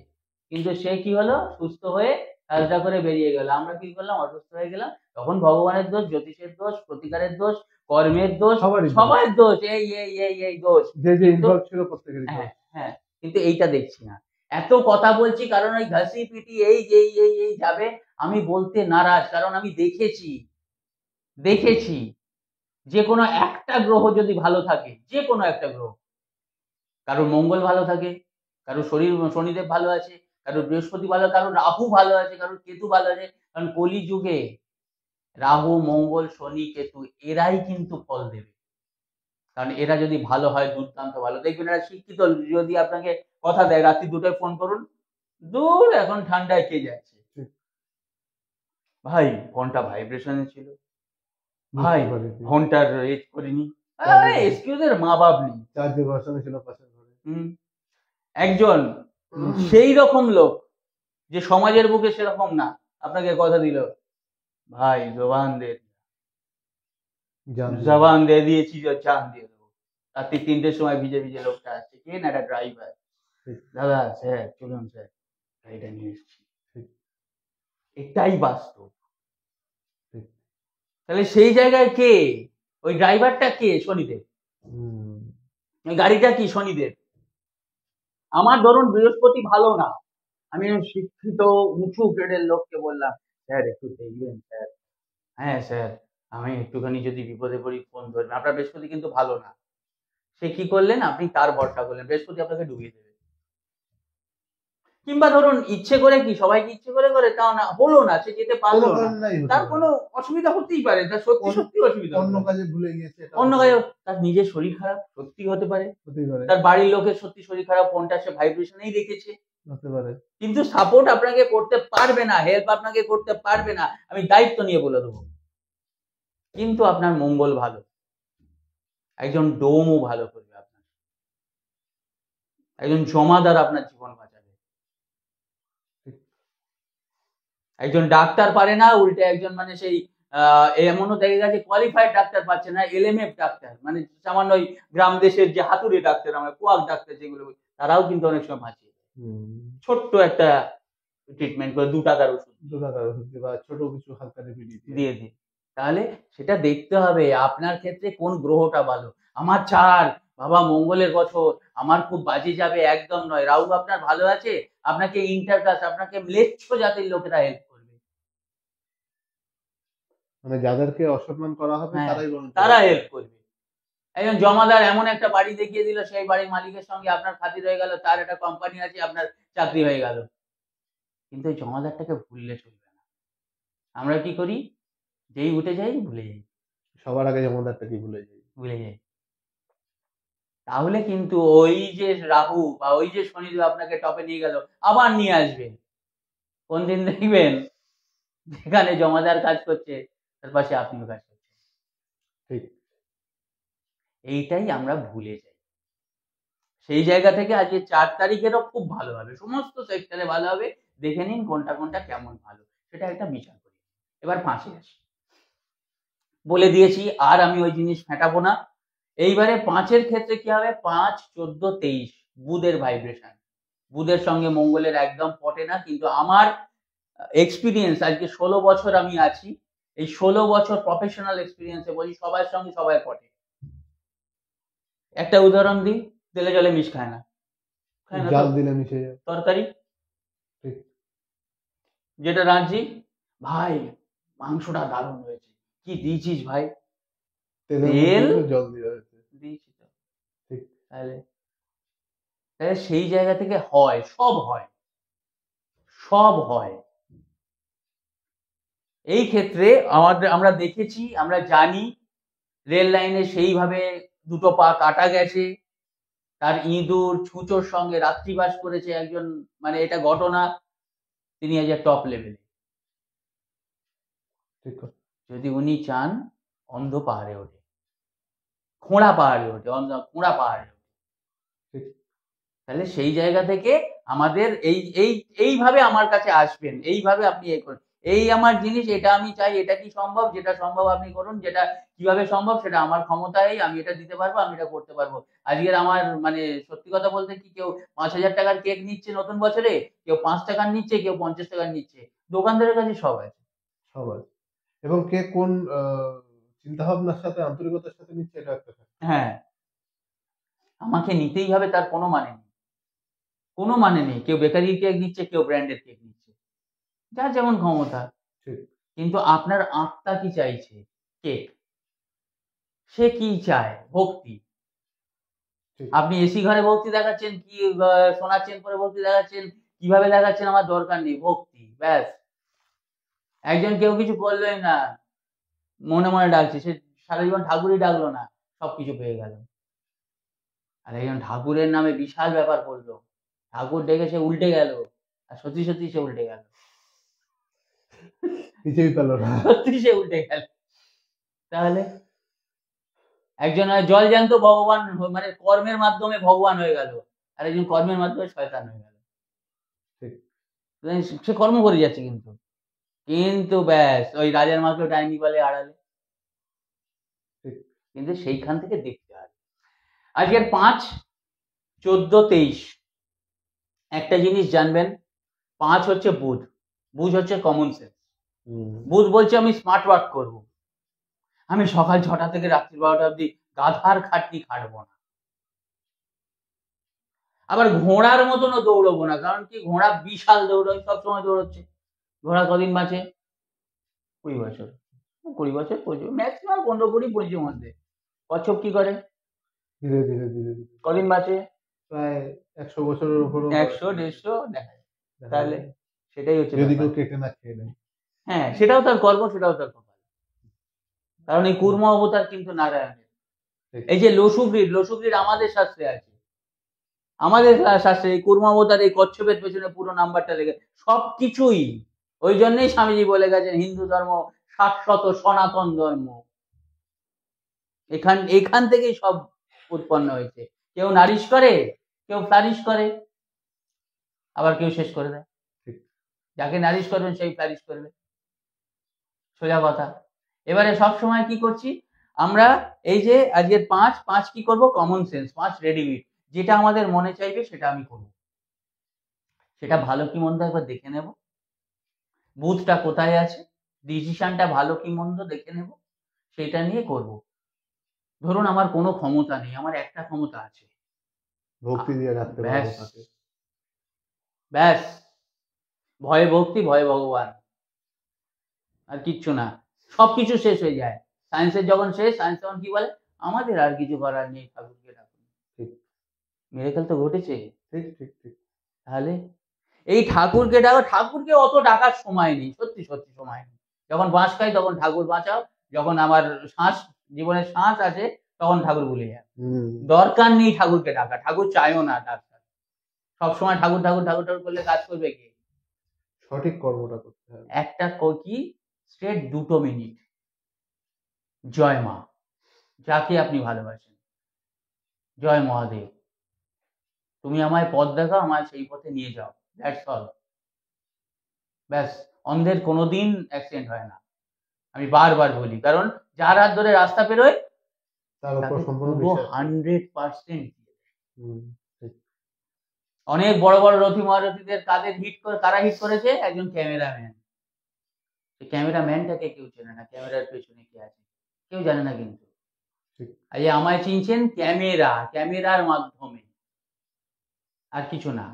কিন্তু সে কি হলো, সুস্থ হয়ে হালকা করে বেরিয়ে গেল, আমরা কি করলাম, অসুস্থ হয়ে গেলাম। তখন ভগবানের দোষ, জ্যোতিষের দোষ, প্রতিকারের দোষ, কর্মের দোষ, সবার দোষ, এই দোষ, হ্যাঁ, কিন্তু এইটা দেখছি না। এত কথা বলছি কারণ ওই ঘাসি পিটি এই যাবে, আমি বলতে নারাজ, কারণ আমি দেখেছি যে কোনো একটা গ্রহ যদি ভালো থাকে, যে কোনো একটা গ্রহ, কারোর মঙ্গল ভালো থাকে, কারোর শনিদেব ভালো আছে, কারোর বৃহস্পতি ভালো, কারোর রাহু ভালো আছে, কারোর কেতু ভালো আছে, কারণ কলিযুগে রাহু মঙ্গল শনি কেতু এরাই কিন্তু ফল দেবে, কারণ এরা যদি ভালো হয় দুর্দান্ত ভালো, দেখবেন এরা শিক্ষিত যদি আপনাকে কথা দেয় রাত্রি 2টায় ফোন করুন, দূর এখন ঠান্ডায় কে যাচ্ছে। ঠিক। ভাই ফোনটা ভাইব্রেশনে ছিল, ভাই বুঝতে পারি। ফোনটার রেট করিনি, চার্জে আরে বসানো। এক্সকিউজের মা বাপ নেই। চার্জে বসানো ছিল পাশের ঘরে। একজন সেই রকম লোক যে সমাজের বুকে সেরকম না, আপনাকে কথা দিল, ভাই জবান দে জান দিয়ে জবান দিয়ে দিয়েছি, জান দিয়ে দেবো। রাত্রি 3টের সময় ভিজে ভিজে লোকটা আসছে, কে না একটা ড্রাইভার, ঠিক। দাদা স্যার চলুন স্যার, গাড়িটা নিয়ে এসছি। ঠিক। এটাই বাস্তব। ঠিক। তাহলে সেই জায়গায় কে, ওই ড্রাইভারটা কে? শনিদেব। ওই গাড়িটা কি? শনিদেব। আমার ধরুন বৃহস্পতি ভালো না, আমি শিক্ষিত উঁচু গ্রেডের লোককে বললাম, স্যার একটু দেখবেন স্যার, হ্যাঁ স্যার আমি একটুখানি যদি বিপদে পড়ি ফোন ধরবেন। আপনার বৃহস্পতি কিন্তু ভালো না। সে কি করলেন? আপনি তার ভরসা করলেন, বৃহস্পতি আপনাকে ডুবিয়ে দেবে। কিংবা ধরুন ইচ্ছে করে, কি সবাইকে ইচ্ছে করে করে তাও না, হলো না, সে যেতে পারলো না, তার কোনো অসুবিধা হতেই পারে, তার সত্যি সত্যি অসুবিধা, অন্য কাজে ভুলে গিয়েছে, অন্য কাজে, তার নিজের শরীর খারাপ সত্যি হতে পারে, তার বাড়ির লোকের সত্যি শরীর খারাপ, ফোনটা সে ভাইব্রেশনেই রেখেছে, হতে পারে। কিন্তু সাপোর্ট আপনাকে করতে পারবে না, হেল্প আপনাকে করতে পারবে না, আমি দায়িত্ব নিয়ে বলে দেবো। কিন্তু আপনার মঙ্গল ভালো, একজন ডোমও ভালো করবে আপনার, একজন জমাদার আপনার জীবন বাঁচাবে। একজন ডাক্তার পারে না, উল্টে একজন মানে সেই এমনও দেখা গেছে কোয়ালিফাইড ডাক্তার পাচ্ছে না, এলএমএফ ডাক্তার, মানে সামান্য ওই গ্রাম দেশের যে হাতুড়ি ডাক্তার, আমরা কোয়াক ডাক্তার যেগুলো, তারাও কিন্তু অনেক সময় বাঁচিয়ে দেয়। ছোট্ট একটা ট্রিটমেন্ট করে 2 টাকার ওষুধ বা ছোট কিছু হালকা দিয়ে দিই। তাহলে সেটা দেখতে হবে আপনার ক্ষেত্রে কোন গ্রহটা ভালো। আমার 4 বাবা মঙ্গলের বছর, আমার খুব বাজে যাবে, একদম নয়। রাহু আপনার ভালো আছে, আপনাকে ইন্টারকাস্ট, আপনাকে ম্লেচ্ছ জাতির লোকেরা হেল্প করবে, মানে যাদেরকে অসম্মান করা হবে তারা হেল্প করবে। একজন জমাদার এমন একটা বাড়ি দেখিয়ে দিল, সেই বাড়ির মালিকের সঙ্গে আপনার খাতির হয়ে গেল, তার একটা কোম্পানি আছে, আপনার চাকরি হয়ে গেল। কিন্তু এই জমাদারটাকে ভুললে চলবে না। আমরা কি করি? যেই উঠে যাই ভুলে যাই, সবার আগে জমাদারটাকে ভুলে যাই। তাহলে কিন্তু ওই যে রাহু বা ওই যে শনিদেব আপনাকে টপে নিয়ে গেল, আবার নিয়ে আসবে। কোন দিন দেখবেন যেখানে জমাদার কাজ করছে তার পাশে আপনিও কাজ করছেন। ঠিক। এইটাই আমরা ভুলে যাই। সেই জায়গা থেকে আজকে 4 তারিখেরও খুব ভালো হবে, সমস্ত সেক্টরে ভালো হবে। দেখে নিন কোনটা কোনটা কেমন ভালো, সেটা একটা বিচার করি। এবার 5-এ আসি, বলে দিয়েছি, আর আমি ওই জিনিস ফেটাবো না। এইবারে 5-এর ক্ষেত্রে কি হবে? 5, 14, 23 বুধের ভাইব্রেশন, বুধের সঙ্গে মঙ্গলের একদম পটে না, কিন্তু আমার এক্সপিরিয়েন্স, আজকে 16 বছর আমি আছি, এই 16 বছর প্রফেশনাল এক্সপিরিয়েন্সে বলি, সবার সঙ্গে সবাই পটে। একটা উদাহরণ দিই, তেলে জলে মিশ খায় না, জাল দিলে মিশে যায় তরকারি। যেটা রাঁধছি, ভাই মাংসটা দারুণ হয়েছে, কি দিয়েছিস ভাই? তেল জল দিয়েছি তো। ঠিক। তাহলে সেই জায়গা থেকে হয়, সব হয়, সব হয়। এই ক্ষেত্রে আমরা দেখেছি, আমরা জানি, রেল লাইনে সেইভাবে 2টো পা কাটা গেছে, তার ইঁদুর ছুঁচোর সঙ্গে রাত্রিবাস করেছে একজন, মানে এটা ঘটনা, তিনি আজ টপ লেভেলে। যদি উনি চান, অন্ধ পাহাড়ে ওঠে, খোঁড়া পাহাড়ে ওঠে, খোঁড়া পাহাড়ে ওঠে। তাহলে সেই জায়গা থেকে আমাদের এইভাবে আমার কাছে আসবেন, এইভাবে আপনি করুন, এই আমার জিনিস, এটা আমি চাই, এটা কি সম্ভব? যেটা সম্ভব আপনি করুন, যেটা কিভাবে সম্ভব সেটা আমার ক্ষমতায়, আমি এটা দিতে পারবো, আমি এটা করতে পারবো। আজকের আমার মানে সত্যি কথা বলতে কি, কেউ 5,000 টাকার কেক নিচ্ছে নতুন বছরে, কেউ 5 টাকার নিচ্ছে, কেউ 50 টাকার নিচ্ছে, দোকানদারের কাছে সব আছে। এবং কে কোন চিন্তা ভাবনার সাথে, আন্তরিকতার সাথে নিচ্ছে, এটা একটা হ্যাঁ, আমাকে নিতেই হবে তার কোনো মানে নেই, কোনো মানে নেই। কেউ বেকারি কেক নিচ্ছে, কেউ ব্র্যান্ডেড কেক নিচ্ছে, যার যেমন ক্ষমতা। কিন্তু আপনার আত্মা কি চাইছে? কেক। সে কি চায়? ভক্তি। আপনি এসি ঘরে ভক্তি দেখাচ্ছেন, কি সোনার চেন পরে ভক্তি দেখাচ্ছেন, কিভাবে দেখাচ্ছেন আমার দরকার নেই, ভক্তি ব্যাস। একজন কেউ কিছু করলোই না, মনে মনে ডাকছে, সে সারা জীবন ঠাকুরই ডাকলো না, সবকিছু পেয়ে গেল। আর একজন ঠাকুরের নামে বিশাল ব্যাপার করলো, ঠাকুর ডেকে সে উল্টে গেল, আর সত্যি সত্যি সে উল্টে গেল, কিছুই পেল না। সত্যি সে উল্টে গেল। তাহলে একজন জল জ্যান্ত ভগবান, মানে কর্মের মাধ্যমে ভগবান হয়ে গেল, আর একজন কর্মের মাধ্যমে শয়তান হয়ে গেল। সে কর্ম করে যাচ্ছে কিন্তু কিন্তু ব্যাস ওই রাজার মাকেও ডাইনি বলে আড়ালে। কিন্তু সেইখান থেকে দেখতে হবে। আজকের 5, 14, 23 একটা জিনিস জানবেন, 5 হচ্ছে বুধ, বুধ হচ্ছে কমন সেন্স। বুধ বলছে আমি স্মার্ট ওয়ার্ক করব, আমি সকাল 6টা থেকে রাত্রি 12টা অব্দি গাধার খাটনি খাটবো না। আবার ঘোড়ার মতনও দৌড়বো না, কারণ কি ঘোড়া বিশাল দৌড়ায়, সবসময় দৌড়চ্ছে। ঘোড়া কদিন বাঁচে? 20 বছর, 20 বছর, ম্যাক্সিমাম 15, 20, 25 মধ্যে। কচ্ছপ কি করে? ধীরে ধীরে ধীরে ধীরে কদিন বাঁচে? প্রায় 100 বছরের উপরও 100, 150 দেখা যায়। তাহলে সেটাই হচ্ছে যদি ব্যাপার। কেউ কেটে না খেয়ে নেয়। হ্যাঁ, সেটাও তার কর্ম, সেটাও তার কপাল। কারণ এই কুর্ম অবতার কিন্তু নারায়ণের। এই যে লসুগ্রীব, লসুগ্রীব আমাদের শাস্ত্রে আছে, আমাদের শাস্ত্রে এই কুর্ম অবতার, এই কচ্ছপের পেছনে পুরো নাম্বারটা লেগে সবকিছুই। ওই জন্যই স্বামীজি বলে গেছেন হিন্দু ধর্ম শাশ্বত সনাতন ধর্ম। এখান থেকেই সব উৎপন্ন হয়েছে। কেউ নারিশ করে, কেউ ফ্লারিশ করে, আবার কেউ শেষ করে দেয়। যাকে নারিশ করবেন সেই ফ্লারিশ করবে, সোজা কথা। এবারে সব সময় কি করছি আমরা, এই যে আজকের 5 কি করব? কমন সেন্স, 5 রেডিমিট, যেটা আমাদের মনে চাইবে সেটা আমি করব, সেটা ভালো কি মন্দ একবার দেখে নেব, বুথটা কোথায় আছে, ডিসিশনটা ভালো কি মন্দ দেখে নেব, সেটা নিয়ে করব। ধরুন আমার কোনো ক্ষমতা নেই, আমার একটা ক্ষমতা আছে, ভক্তি দিয়ে রাখতে পারবো তাকে। ব্যাস, ভয়ে ভক্তি, ভয়ে ভগবান, আর কিচ্ছু না, সবকিছু শেষ হয়ে যায়। সায়েন্সের যখন শেষ, সায়েন্স তখন কি বলে? আমাদের আর কিছু করার নেই, ঠাকুরকে ডাকুন। ঠিক, মিরাকেল তো ঘটেছে। ঠিক ঠিক ঠিক। তাহলে এই ঠাকুরকে ডাকো, ঠাকুরকে অত ডাকার সময় নেই, সত্যি সত্যি সময় নেই। যখন বাঁশ খাই তখন ঠাকুর বাঁচাও, যখন আমার জীবনের শ্বাস আছে তখন ঠাকুর ভুলে যায়। দরকার নেই ঠাকুরকে ডাকা, ঠাকুর চাইও না ডাক্তার। সবসময় ঠাকুর ঠাকুর ঠাকুর ঠাকুর করলে কাজ করবে কে? সঠিক কর্মটা করতে হবে। একটা কি স্ট্রেট 2 মিনিট, জয় মা, যাকে আপনি ভালোবাসেন, জয় মহাদেব, তুমি আমায় পথ দেখাও, আমায় সেই পথে নিয়ে যাও, দ্যাটস অল। ব্যাস, অন্ধের কোনোদিন অ্যাক্সিডেন্ট হয় না, আমি বারবার বলি, কারণ যার হাত ধরে রাস্তা পেরোয় তার উপর সম্পূর্ণ 100%। অনেক বড় বড় রথী মহারথীদের কাদের হিট করে, কারা হিট করেছে? একজন ক্যামেরাম্যান। ক্যামেরাম্যানটাকে কেউ চেনে না, ক্যামেরার পেছনে কি আছে কেউ জানে না। কিন্তু এই আমায় চিনছেন ক্যামেরার মাধ্যমে, আর কিছু না।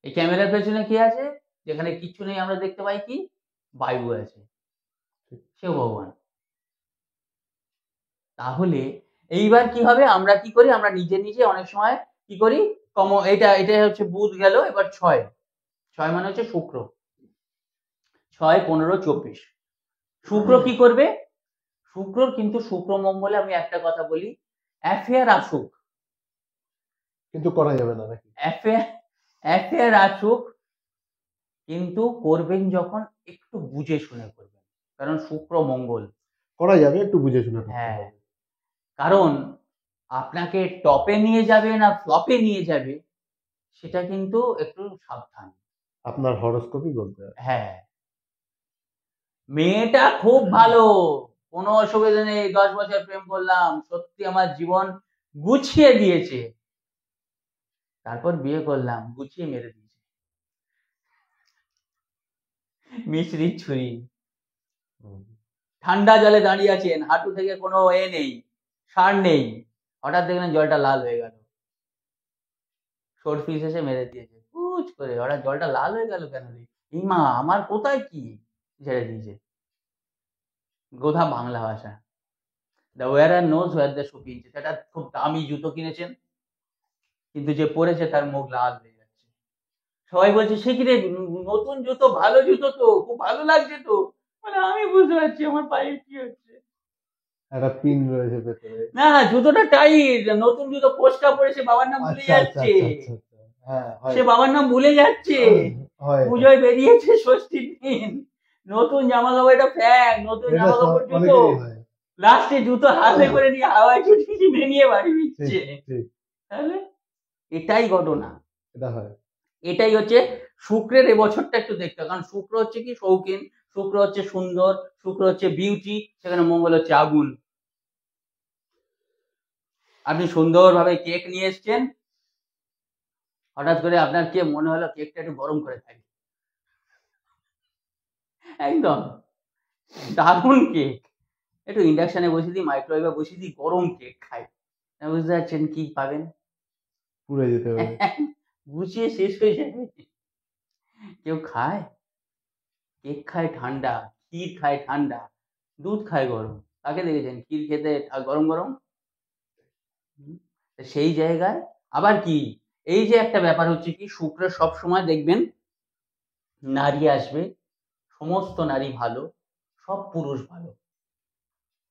এই ক্যামেরার পেছনে কি আছে? যেখানে কিছু নেই আমরা দেখতে পাই কি? বায়ু আছে, সেও ভগবান। তাহলে এইবার কি হবে? আমরা কি করি? আমরা নিজে নিজে অনেক সময় কি করি? এটা হচ্ছে বুধ গেল, এবার 6 মানে হচ্ছে শুক্র। 6, 15, 24 শুক্র কি করবে? শুক্রর কিন্তু শুক্র মঙ্গলে আমি একটা কথা বলি, অ্যাফেয়ার আসুক, কিন্তু করা যাবে না নাকি? অ্যাফেয়ার আসুক, কিন্তু করবেন যখন একটু বুঝে শুনে করবেন, কারণ শুক্র মঙ্গল। করা যাবে, একটু বুঝে শুনে। হ্যাঁ, কারণ আপনাকে টপে নিয়ে যাবে না ফ্লপে নিয়ে যাবে, সেটা কিন্তু একটু সাবধান। আপনার হরোস্কোপই বলতে হবে। হ্যাঁ, মেয়েটা খুব ভালো, কোনো অসুবিধা নেই, 10 বছর প্রেম করলাম, সত্যি আমার জীবন গুছিয়ে দিয়েছে, তারপর বিয়ে করলাম, গুছিয়ে মেরে দিয়েছে, মিশ্রির ছুরি। ঠান্ডা জলে দাঁড়িয়ে আছেন, হাঁটু থেকে কোনো নেই, সার নেই, হঠাৎ দেখলেন জলটা লাল হয়ে গেল, শর্ট ফিস এসে মেরে দিয়েছে কুচ করে, হঠাৎ জলটা লাল হয়ে গেল কেন রে? মা আমার কোথায় কি ঝেড়ে দিয়েছে। গোধা বাংলা ভাষা। The wearer knows where the shoe pinches. সেটা খুব দামি জুতো কিনেছেন, কিন্তু যে পরেছে তার মুখ লাল হয়ে যাচ্ছে। সবাই বলছে সে কি রে, নতুন জুতো, ভালো জুতো তো, খুব ভালো লাগছে তো, মানে আমি বুঝতে পারছি আমার পায়ে কি হচ্ছে। একটা পিন রয়েছে ভেতরে। না, জুতোটা টাইট, নতুন জুতো ফোসকা পড়েছে, বাবার নাম ভুলে যাচ্ছে। হ্যাঁ হয় সে বাবার নাম ভুলে যাচ্ছে, হয় পুজোয় বেরিয়েছে ষষ্ঠীর দিন, নতুন জামা কাপড়, এটা ফ্যাক, নতুন এটা জামা কাপড়, জুতো, অনেকেরই হয়। লাস্টে জুতো হাতে করে নিয়ে হাওয়ায় ছুটি কিনে নিয়ে বাড়ি ঠিক ফিরছে। ঠিক তাহলে এটাই ঘটনা, এটা হয়। এটাই হচ্ছে শুক্রের এবছরটা একটু দেখতে হবে, কারণ শুক্র হচ্ছে কি শৌখিন, শুক্র হচ্ছে সুন্দর, শুক্র হচ্ছে বিউটি, সেখানে মঙ্গল হচ্ছে আগুন। আপনি সুন্দরভাবে কেক নিয়ে এসছেন, হঠাৎ করে আপনার কে মনে হলো কেকটা একটু গরম করে খাই, একদম দারুণ কেক, একটু ইন্ডাকশনে বসিয়ে দিই, মাইক্রোওয়েভে বসিয়ে দিই, গরম কেক খাই, বুঝতে পারছেন কি পাবেন? পুড়ে যেতে হবে। গুছিয়ে শেষ হয়ে যাবে। কেউ খায় কেক, খায় ঠান্ডা, ক্ষীর খায় ঠান্ডা, দুধ খায় গরম, কাকে দেখেছেন ক্ষীর খেতে গরম গরম? সেই জায়গায় আবার কি, এই যে একটা ব্যাপার হচ্ছে কি, শুক্র সব সময় দেখবেন নারী আসবে, সমস্ত নারী ভালো, সব পুরুষ ভালো,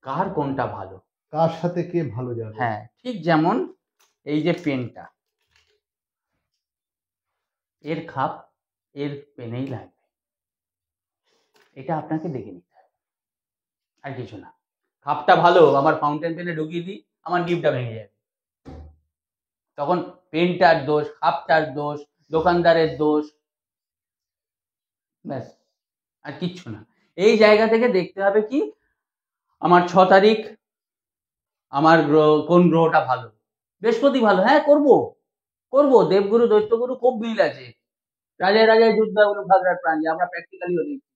কার কোনটা ভালো? কার সাথে কে ভালো যাবে? হ্যাঁ, ঠিক যেমন এই যে পেনটা, এর খাপ এর পেনেই লাগবে, এটা আপনাকে দেখে নিতে হবে, আর কিছু না। খাপটা ভালো, আমার ফাউন্টেন পেনে ঢুকিয়ে দিই, আমার নিবটা ভেঙে যাবে, তখন পেনটার দোষ, খাপটার দোষ, দোকানদারের দোষ, ব্যাস, আর কিচ্ছু না। এই জায়গা থেকে দেখতে হবে কি, আমার 6 তারিখ আমার কোন গ্রহটা ভালো? বৃহস্পতি ভালো, হ্যাঁ করবো করবো, দেবগুরু দৈত্যগুরু খুব মিল আছে, রাজায় রাজায় যুদ্ধ গুরু ভাগরাট প্রাণ, আমরা প্র্যাকটিক্যালিও দেখছি,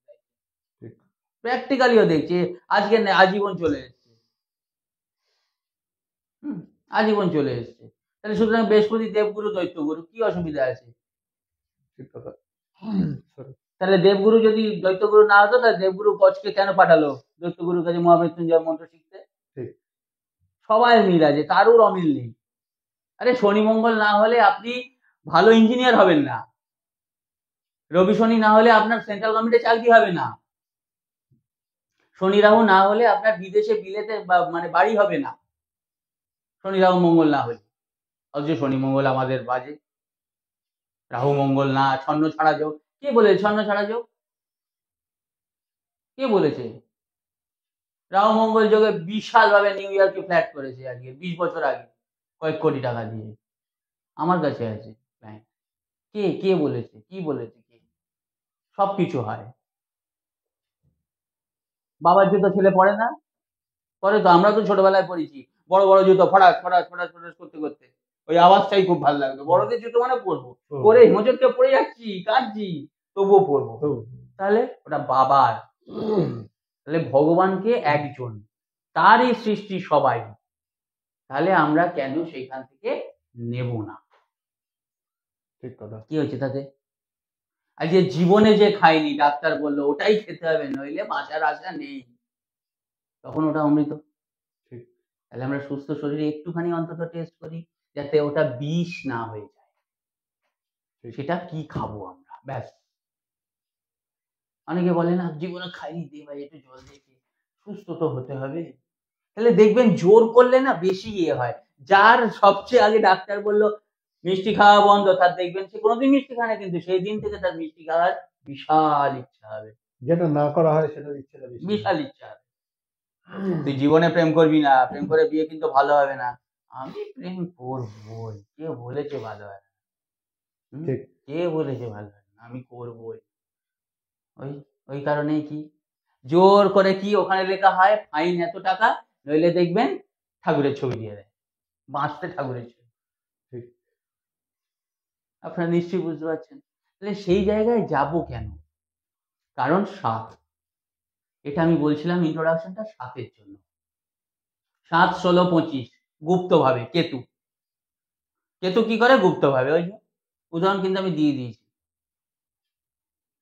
প্র্যাকটিক্যালিও দেখছি, আজকে আজীবন চলে এসছে, আজীবন চলে এসছে, তাহলে সুতরাং বৃহস্পতি দেবগুরু দৈত্যগুরু, কি অসুবিধা আছে? ঠিক কথা। তাহলে দেবগুরু যদি দৈত্যগুরু না হতো, তাহলে দেবগুরু কচকে কেন পাঠালো দৈত্যগুরুর কাছে মহামৃত্যুঞ্জয় মন্ত্র শিখতে? সবাই মিল আছে, কারুর অমিল নেই। আরে শনি মঙ্গল না হলে আপনি ভালো ইঞ্জিনিয়ার হবেন না, রবি শনি না হলে আপনার সেন্ট্রাল গভর্নমেন্টে চাকরি হবে না, শনি রাহু না হলে আপনার বিদেশে বিলেতে মানে বাড়ি হবে না, শনি রাহু মঙ্গল না হলে। অথচ শনি মঙ্গল আমাদের বাজে, রাহু মঙ্গল না, ছন্ন ছাড়া যোগ, কে বলেছে ছন্ন ছাড়া যোগ? কে বলেছে? রাহু মঙ্গল যোগে বিশাল ভাবে নিউ ইয়র্কে ফ্ল্যাট করেছে আজকে 20 বছর আগে, কয়েক কোটি টাকা দিয়ে, আমার কাছে আছে ক্লায়েন্ট। কে কে বলেছে, কি বলেছে, কে? সবকিছু হয়। বাবার জুতো ছেলে পড়ে না? পরে তো, আমরা তো ছোটবেলায় পড়েছি, বড় বড় জুতো ফটাস ফটাস ফটাস ফটাস করতে করতে, ওই আওয়াজটাই খুব ভালো লাগতো, বড়দের জুতো মানে পরবো, পরে হোঁচটকে পড়ে যাচ্ছি, কাঁদছি, তবুও পরবো। তাহলে ওটা বাবার, তাহলে ভগবানকে একজন, তারই সৃষ্টি সবাই, তাহলে আমরা কেন সেইখান থেকে নেব না? ঠিক কথা। কি হয়েছে তাতে? আজকে জীবনে যে খাইনি, ডাক্তার বললো ওটাই খেতে হবে, নইলে বাঁচার আশা নেই, তখন ওটা অমৃত। তাহলে আমরা সুস্থ শরীরে একটুখানি অন্তত টেস্ট করি, যাতে ওটা বিষ না হয়ে যায়, সেটা কি খাবো আমরা, ব্যাস। অনেকে বলে না জীবনে খাইনি, দে ভাই একটু জল দিয়ে, সুস্থ তো হতে হবে। তাহলে দেখবেন জোর করলে না বেশি ইয়ে হয়, যার সবচেয়ে আগে ডাক্তার বললো মিষ্টি খাওয়া বন্ধ, তার দেখবেন সে কোনোদিন মিষ্টি খায় না, কিন্তু সেই দিন থেকে তার মিষ্টি খাওয়ার বিশাল ইচ্ছা হবে, যেটা না করা হয় সেটা ইচ্ছাটা বেশি, বিশাল ইচ্ছা হবে। তুই জীবনে প্রেম করবি না, প্রেম করে বিয়ে কিন্তু ভালো হবে না, আমি প্রেম করবই, কে বলেছে ভালো হয় না? কে বলেছে ভালো হয় না? আমি করবই। ওই ওই কারণেই কি জোর করে কি ওখানে লেখা হয় ফাইন এত টাকা, নইলে দেখবেন ঠাকুরের ছবি দিয়ে দেয়, বাঁচতে ঠাকুরের ছবি। আপনারা নিশ্চয়ই বুঝতে পারছেন। তাহলে সেই জায়গায় যাব কেন? কারণ 7, এটা আমি বলছিলাম ইন্ট্রোডাকশনটা 7-এর জন্য। 7, 16, 25 গুপ্ত ভাবে কেতু, কেতু কি করে গুপ্ত ভাবে, ওই উদাহরণ কিন্তু আমি দিয়ে দিয়েছি,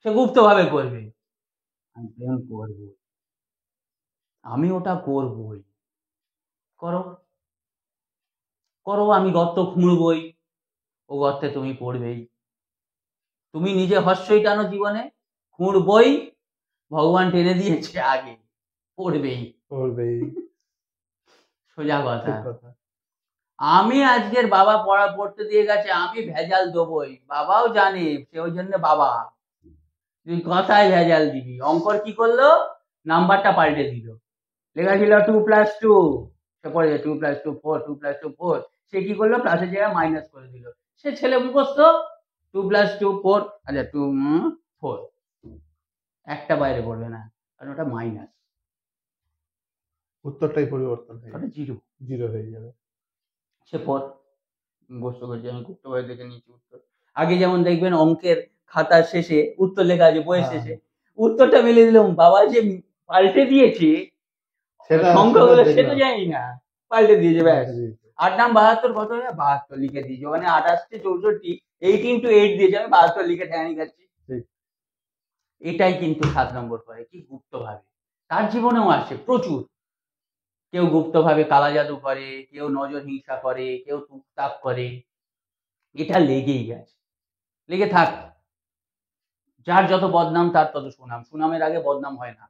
সে গুপ্ত ভাবে করবে, আমি প্রেম করবো, আমি ওটা করবই, করো করো, আমি গর্ত খুঁড়বই, ও গর্তে তুমি পড়বেই, তুমি নিজে হস্যই টানো জীবনে, খুঁড়বই, ভগবান টেনে দিয়েছে আগে, পড়বেই, পড়বেই, সোজা কথা। আমি আজকের বাবা পড়তে দিয়ে গেছে, আমি ভেজাল দেবই, বাবাও জানে, সে ওই জন্য বাবা, তুই কথায় ভেজাল দিবি। অঙ্কর কি করলো, নাম্বারটা পাল্টে দিল, লেখা ছিল 2+2, সে পড়ে 2+2 4, 2+2 4, সে কি করলো প্লাসের জায়গায় মাইনাস করে দিল। সে ছেলে মুখস্থ, 2+2 4, আচ্ছা 2 4, একটা বাইরে পড়বে না, কারণ ওটা মাইনাস, উত্তরটাই পরিবর্তন হয়ে ওটা জিরো, জিরো হয়ে যাবে। সে পর মুখস্থ করছে, আমি গুপ্তভাবে দেখে নিয়েছি উত্তর। আগে যেমন দেখবেন অঙ্কের খাতার শেষে উত্তর লেখা আছে, বইয়ের শেষে উত্তরটা মিলে দিলাম, বাবা যে পাল্টে দিয়েছে সংখ্যাগুলো সেটা জানি না, পাল্টে দিয়েছে ব্যাস। 8 নাম 72, কত হবে 72 লিখে দিয়েছে, মানে 28 কে 64, 18 to 8 দিয়েছে, আমি 72 লিখে ঠেঙানি খাচ্ছি। এটাই কিন্তু 7 নম্বর করে কি, গুপ্তভাবে। তার জীবনেও আসে প্রচুর, কেউ গুপ্তভাবে কালা জাদু করে, কেউ নজর হিংসা করে, কেউ টুকটাক করে, এটা লেগেই গেছে, লেগে থাক। যার যত বদনাম তার তত সুনাম, সুনামের আগে বদনাম হয় না,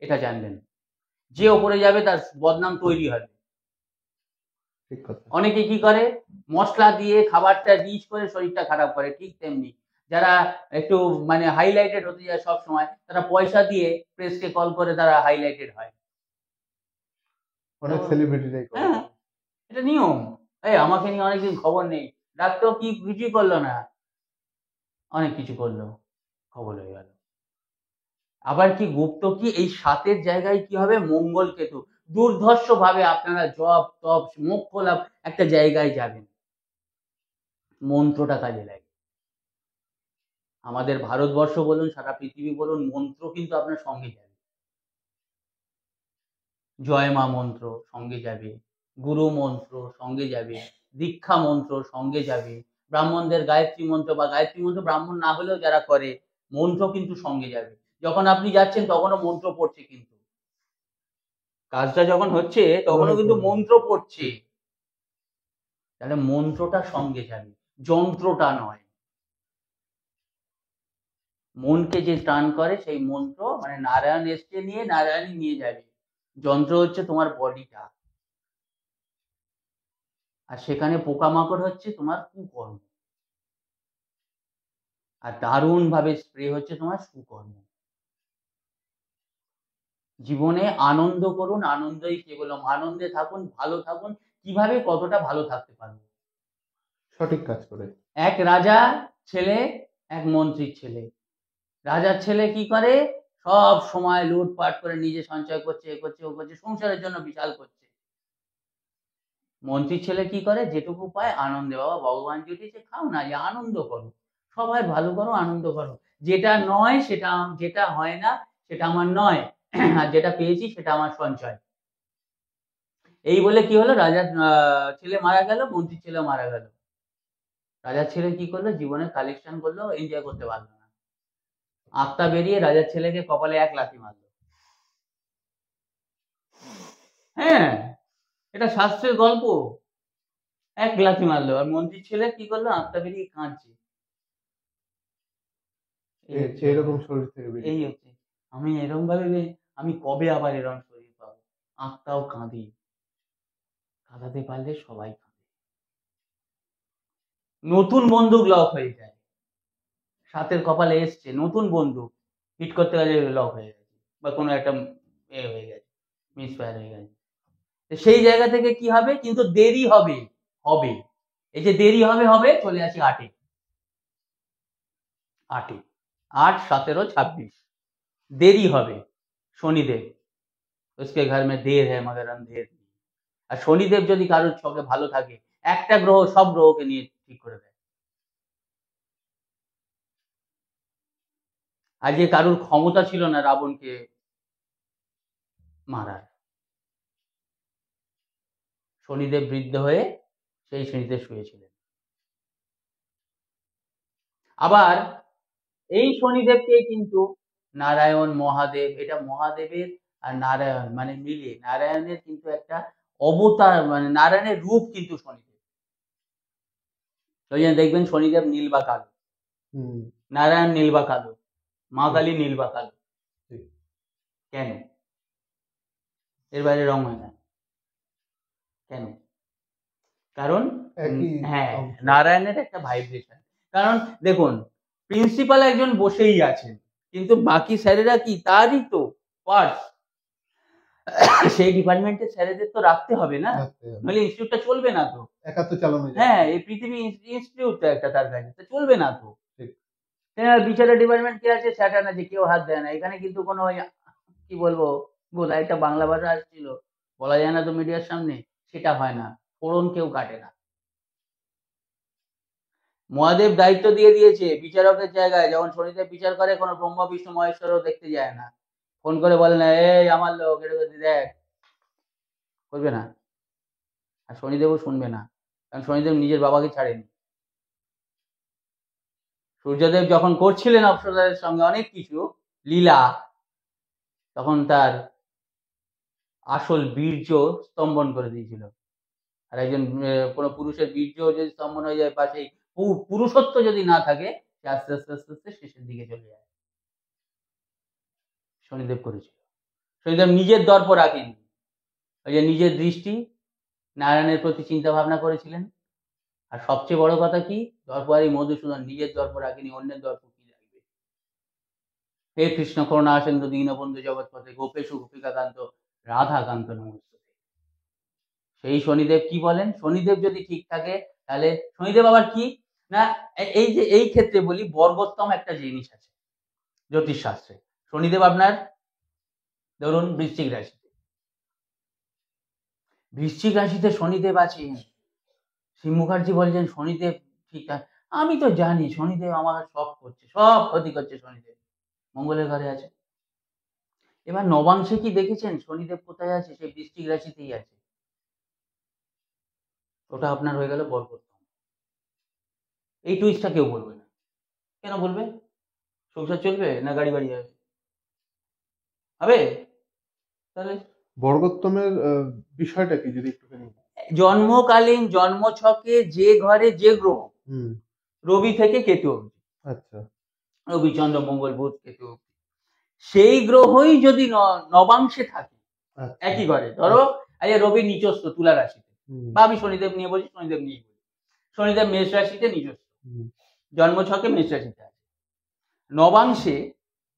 এটা জানবেন। যে ওপরে যাবে তার বদনাম তৈরি হবে। অনেকে কি করে, মশলা দিয়ে খাবারটা রিচ করে শরীরটা খারাপ করে, ঠিক তেমনি যারা একটু মানে হাইলাইটেড হতে যায় সব সময়, তারা পয়সা দিয়ে প্রেসকে কল করে তারা হাইলাইটেড হয়। অনেক সেলিব্রিটিরাই করে। হ্যাঁ, এটা নিয়ম। এই আমাকে নিয়ে অনেকদিন খবর নেই, ডাক্তার কি কিছুই করলো না, অনেক কিছু করলো, খবর হয়ে গেল। আবার কি গুপ্ত কি, এই 7-এর জায়গায় কি হবে, মঙ্গল কেতু, দুর্ধর্ষ ভাবে আপনারা জপ তপ মোক্ষ লাভ একটা জায়গায় যাবেন, মন্ত্রটা কাজে লাগে। আমাদের ভারতবর্ষ বলুন, সারা পৃথিবী বলুন, মন্ত্র কিন্তু আপনার সঙ্গে যাবে। জয় মা মন্ত্র সঙ্গে যাবে, গুরু মন্ত্র সঙ্গে যাবে, দীক্ষা মন্ত্র সঙ্গে যাবে, ব্রাহ্মণদের গায়ত্রী মন্ত্র বা গায়ত্রী মন্ত্র ব্রাহ্মণ না হলেও যারা করে, মন্ত্র কিন্তু সঙ্গে যাবে। যখন আপনি যাচ্ছেন তখনও মন্ত্র পড়ছে, কিন্তু কাজটা যখন হচ্ছে তখনও কিন্তু মন্ত্র পড়ছে, তাহলে মন্ত্রটা সঙ্গে যাবে, যন্ত্রটা নয়। মনকে যে টান করে সেই মন্ত্র, মানে নারায়ণ এসছে নিয়ে নারায়ণই নিয়ে যাবে, যন্ত্র হচ্ছে তোমার বডিটা, আর সেখানে পোকামাকড় হচ্ছে তোমার কুকর্ম, আর দারুণ ভাবে স্প্রে হচ্ছে তোমার সুকর্ম। জীবনে আনন্দ করুন, আনন্দই কেবলম, আনন্দে থাকুন, ভালো থাকুন। কিভাবে, কতটা ভালো থাকতে পারবো, সঠিক কাজ করে। এক রাজা ছেলে, এক মন্ত্রীর ছেলে। রাজার ছেলে কি করে, সব সময় লুটপাট করে নিজে সঞ্চয় করছে, এ করছে, ও করছে, সংসারের জন্য বিশাল করছে। মন্ত্রীর ছেলে কি করে, যেটুকু পায় আনন্দে, বাবা ভগবান জুটিয়েছে, খাও না, যে আনন্দ করো, সবাই ভালো করো, আনন্দ করো, যেটা নয় সেটা, যেটা হয় না সেটা আমার নয়, আর যেটা পেয়েছি সেটা আমার সঞ্চয়। এই বলে কি হলো, রাজার ছেলে মারা গেল, মন্ত্রীর ছেলে মারা গেল। রাজার ছেলে কি করলো, জীবনে কালেকশন করলো, এনজয় করতে পারলো না, আত্মা বেরিয়ে রাজার ছেলেকে কপালে 1 লাথি মারলো। হ্যাঁ, এটা শাস্ত্রের গল্প, 1 লাথি মারলো, আর মন্ত্রীর ছেলে কি করলো, আত্মা বেরিয়ে কাঁদছে। এরকম শরীর থেকে এই হচ্ছে, আমি এরকম ভাবে, আমি কবে আবার এরকম শরীর পাবো, আত্মাও কাঁদে, কাঁদাতে পারলে সবাই কাঁদে। নতুন বন্দুক লক হয়ে যায়, 7-এর কপালে এসছে নতুন বন্দুক, হিট করতে গেলে লক হয়ে গেছে, বা কোনো একটা হয়ে গেছে, মিসফায়ার হয়ে গেছে। সেই জায়গা থেকে কি হবে, কিন্তু দেরি হবে, হবে, এই যে দেরি হবে, হবে, চলে আসি 8-এ, 8, 17, 26, দেরি হবে। শনিদেব, उसके घर में देर है मगर अंधेर नहीं। আর শনিদেব যদি কারোর ছকে ভালো থাকে, একটা গ্রহ সব গ্রহকে নিয়ে ঠিক করে দেয়। আজকে কারোর ক্ষমতা ছিল না রাবণকে মারার, শনিদেব বৃদ্ধ হয়ে সেই শনিতে শুয়েছিলেন। আবার এই শনিদেবকে কিন্তু নারায়ণ, মহাদেব, এটা মহাদেবের আর নারায়ণ মানে মিলে, নারায়ণের কিন্তু একটা অবতার, মানে নারায়ণের রূপ কিন্তু শনিদেব। ওই জন্য দেখবেন শনিদেব নীল বা কালো, নারায়ণ নীল বা কালো, মা কালী নীল বা কালো। কেন? এর বাইরে রং হয় না কেন? কারণ একই হ্যাঁ, অংশ। নারায়ণের একটা ভাইব্রেশন। কারণ দেখুন, প্রিন্সিপাল একজন বসেই আছেন, কিন্তু বাকি স্যারেরা কি তারই তো পার্ট। সেই ডিপার্টমেন্টের স্যারেদের তো রাখতে হবে না, রাখতে হবে। নইলে ইনস্টিটিউটটা চলবে না তো। একা তো চালানো যায় না। হ্যাঁ, এই পৃথিবী ইনস্টিটিউট তো একটা তার কাছে, তো চলবে না তো। ঠিক। বিচারের ডিপার্টমেন্ট কি আছে, স্যাটার্ন আছে, কেউ হাত দেয় না। এখানে কিন্তু কোনো ওই কি বলবো, বোধহয় একটা বাংলা ভাষা আসছিল, বলা যায় না তো মিডিয়ার সামনে, সেটা হয় না। ফোড়ন কেউ কাটে না। মহাদেব দায়িত্ব দিয়ে দিয়েছে বিচারকের জায়গায়, যখন শনিদেব বিচার করে কোনো ব্রহ্মা বিষ্ণু মহেশ্বরও দেখতে যায় না, ফোন করে বলে না, এই আমার লোক এটা করে দেখ, করবে না। আর শনিদেবও শুনবে না, কারণ শনিদেব নিজের বাবাকে ছাড়েনি। সূর্যদেব যখন করছিলেন অপ্সরাদের সঙ্গে অনেক কিছু লীলা, তখন তার আসল বীর্য স্তম্ভন করে দিয়েছিল। আর একজন কোনো পুরুষের বীর্য যদি স্তম্ভন হয়ে যায়, পাশেই পুরুষত্ব যদি না থাকে, সে আস্তে আস্তে আস্তে আস্তে শেষের দিকে চলে যায়। শনিদেব করেছিল। শনিদেব নিজের দর্প রাখেনি, ওই যে নিজের দৃষ্টি নারায়ণের প্রতি চিন্তা ভাবনা করেছিলেন। আর সবচেয়ে বড় কথা কি, দর্পহারী মধুসূদন নিজের দর্প রাখেনি, অন্যের দর্প কি রাখবে। হে কৃষ্ণ করুণা সিন্ধু দীনবন্ধু জগৎপথে গোপেশু গোপিকাকান্ত রাধাকান্ত নমস্তুতে। সেই শনিদেব কি বলেন, শনিদেব যদি ঠিক থাকে তাহলে শনিদেব আবার কি না, এই যে এই ক্ষেত্রে বলি বর্গোত্তম একটা জিনিস আছে জ্যোতিষ শাস্ত্রে। শনিদেব আপনার ধরুন বৃশ্চিক রাশিতে, বৃশ্চিক রাশিতে শনিদেব আছে। শিব মুখার্জি বলছেন শনিদেব ঠিক আছে। আমি তো জানি শনিদেব আমার সব করছে, সব ক্ষতি করছে শনিদেব, মঙ্গলের ঘরে আছে। এবার নবাংশে কি দেখেছেন শনিদেব কোথায় আছে? সেই বৃশ্চিক রাশিতেই আছে। ওটা আপনার হয়ে গেল বর্গোত্তম। এই টুইস্টটা কেউ বলবে না। কেন বলবে? সংসার চলবে না গাড়ি বাড়ি যাবে? হবে? তাহলে বর্গোত্তমের বিষয়টা কি যদি একটুখানি? জন্মকালীন জন্মছকে যে ঘরে যে গ্রহ, হুম। রবি থেকে কেতু অবধি, আচ্ছা। রবি চন্দ্র মঙ্গল বুধ কেতু অবধি, সেই গ্রহই যদি নবাংশে থাকে আচ্ছা। একই ঘরে, ধরো আজ রবি নিচস্থ তুলা রাশিতে, হুম। বা আমি শনিদেব নিয়ে বলছি, শনিদেব নিয়ে বলি, শনিদেব মেষ রাশিতে নিচস্থ, হুম। জন্মছকে মেষ রাশিতে আছে। নবাংশে,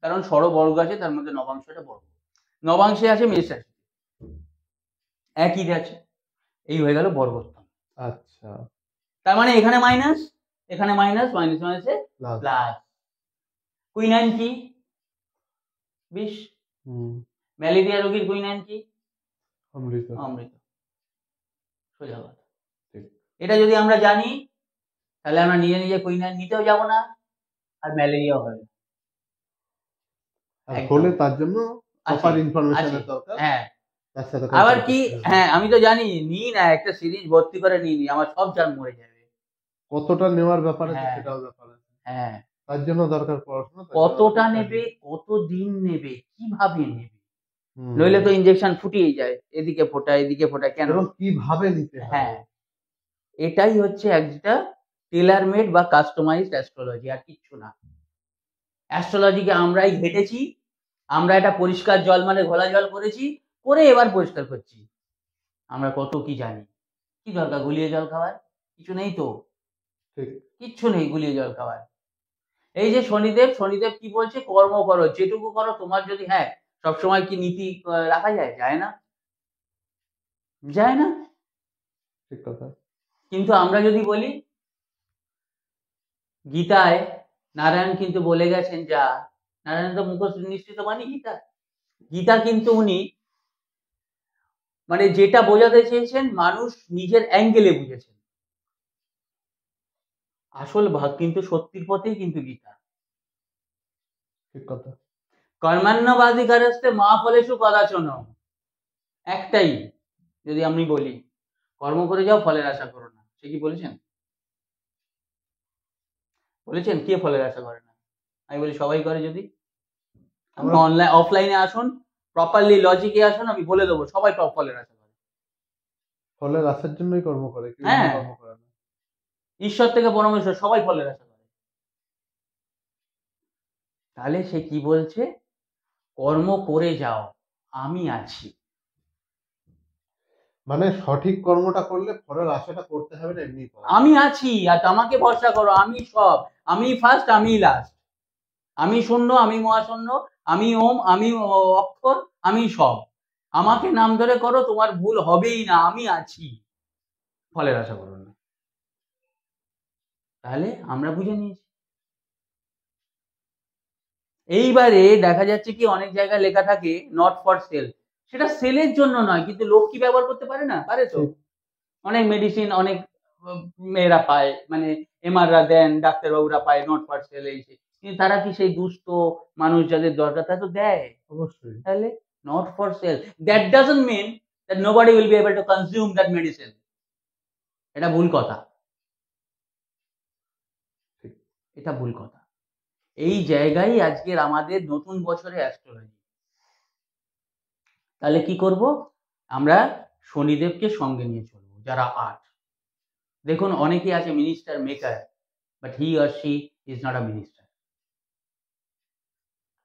কারণ ষড়বর্গ আছে তার মধ্যে নবাংশটা বর্গ, নবাংশে আছে মেষ রাশিতে, একই আছে, এই হয়ে গেল বর্গোত্তম। আচ্ছা। তার মানে এখানে মাইনাস, এখানে মাইনাস, মাইনাস মাইনাসে প্লাস। প্লাস। কুইনাইন কি? বিষ। হুম। ম্যালেরিয়া রোগীর কুইনাইন কি? অমৃত। অমৃত। সোজা কথা। ঠিক। এটা যদি আমরা জানি, তাহলে আমরা নিজে নিজে কুইনাইন নিতেও যাব না, আর ম্যালেরিয়াও হবে না। আর একদম। হলে তার জন্য প্রপার আছে, ইনফরমেশনের আছে। দরকার। হ্যাঁ। তার সাথে আবার consult কি, করতে হবে। হ্যাঁ আমি তো জানি, নিই না, একটা সিরিজ ভর্তি করে নিই, আমার সব জান মরে যাবে। কতটা নেওয়ার ব্যাপার আছে হ্যাঁ, সেটাও ব্যাপার আছে। হ্যাঁ। তার জন্য দরকার পড়াশোনা, তার জন্য কতটা দরকার নেবে, training। কতদিন নেবে, কিভাবে নেবে, হুম। নইলে তো ইনজেকশন ফুটিয়ে যায়, এদিকে ফোটা এদিকে ফোটা, কেন? এবং কিভাবে নিতে হবে। হ্যাঁ, এটাই হচ্ছে একটা টেলার মেড বা কাস্টমাইজড অ্যাস্ট্রোলজি, আর কিচ্ছু না। অ্যাস্ট্রোলজিকে আমরাই ঘেটেছি, আমরা এটা পরিষ্কার জল মানে ঘোলা জল করেছি, করে এবার পরিষ্কার করছি। আমরা কত কি জানি, কি দরকার গুলিয়ে জল খাওয়ার? কিছু নেই তো, ঠিক। কিচ্ছু নেই গুলিয়ে জল খাওয়ার। এই যে শনিদেব, শনিদেব কি বলছে, কর্ম করো, যেটুকু করো তোমার যদি, হ্যাঁ সবসময় কি নীতি রাখা যায়? যায় না, যায় না। ঠিক কথা। কিন্তু আমরা যদি বলি, গীতায় নারায়ণ কিন্তু বলে গেছেন, যা নারায়ণ তো মুখস্থ নিশ্চিত বাণী গীতা, গীতা কিন্তু উনি মানে যেটা বোঝাতে চেয়েছেন মানুষ নিজের অ্যাঙ্গেলে বুঝেছেন। আসল ভাগ কিন্তু সত্যির পথেই কিন্তু গীতা। ঠিক কথা। কর্মান্নবাধিকারস্তে মা ফলেষু কদাচন, একটাই যদি আমি বলি, কর্ম করে যাও, ফলের আশা করো না। সে কি বলেছেন? বলেছেন? কে ফলের আশা করে না? আমি বলি সবাই করে। যদি আপনি অনলাইন অফলাইনে আসুন, প্রপারলি লজিকে আসুন, আমি বলে দেবো সবাই ফলের আশা করে। ফলের আশার জন্যই কর্ম করে, কেউ হ্যাঁ, কর্ম করে না। ঈশ্বর থেকে পরমেশ্বর সবাই ফলের আশা করে। তাহলে সে কি বলছে? কর্ম করে যাও, আমি আছি। মানে সঠিক কর্মটা করলে ফলের আশাটা করতে হবে না, এমনি পাওয়া আমি যাবে। আছি আর আমাকে ভরসা করো, আমি সব, আমি ফার্স্ট, আমি লাস্ট, আমি শূন্য, আমি মহাশূন্য, আমি ওম, আমি অক্ষর, আমি সব। আমাকে নাম ধরে করো, তোমার ভুল হবেই না, আমি আছি, ফলের আশা করো না। তাহলে আমরা বুঝে নিয়েছি। এইবারে দেখা যাচ্ছে কি অনেক জায়গায় লেখা থাকে নট ফর সেল, সেটা সেলের জন্য নয়, কিন্তু লোক কি ব্যবহার করতে পারে না, পারে তো। ঠিক। অনেক মেডিসিন অনেক মেয়েরা পায়, মানে এমআররা দেন, ডাক্তারবাবুরা পায় নট ফর সেল এই সেই। কিন্তু তারা কি সেই দুস্থ মানুষ যাদের দরকার তারা তো দেয়। অবশ্যই। তাহলে not for sale, that doesn't mean that nobody will be able to consume that medicine. এটা ভুল কথা, ঠিক। এটা ভুল কথা। এই জায়গায় আজকের আমাদের নতুন বছরে অ্যাস্ট্রোলজি। তাহলে কি করব আমরা? শনিদেবকে সঙ্গে নিয়ে চলবো। যারা আর্ট, দেখুন অনেকে আছে minister maker, but he or she is not a minister.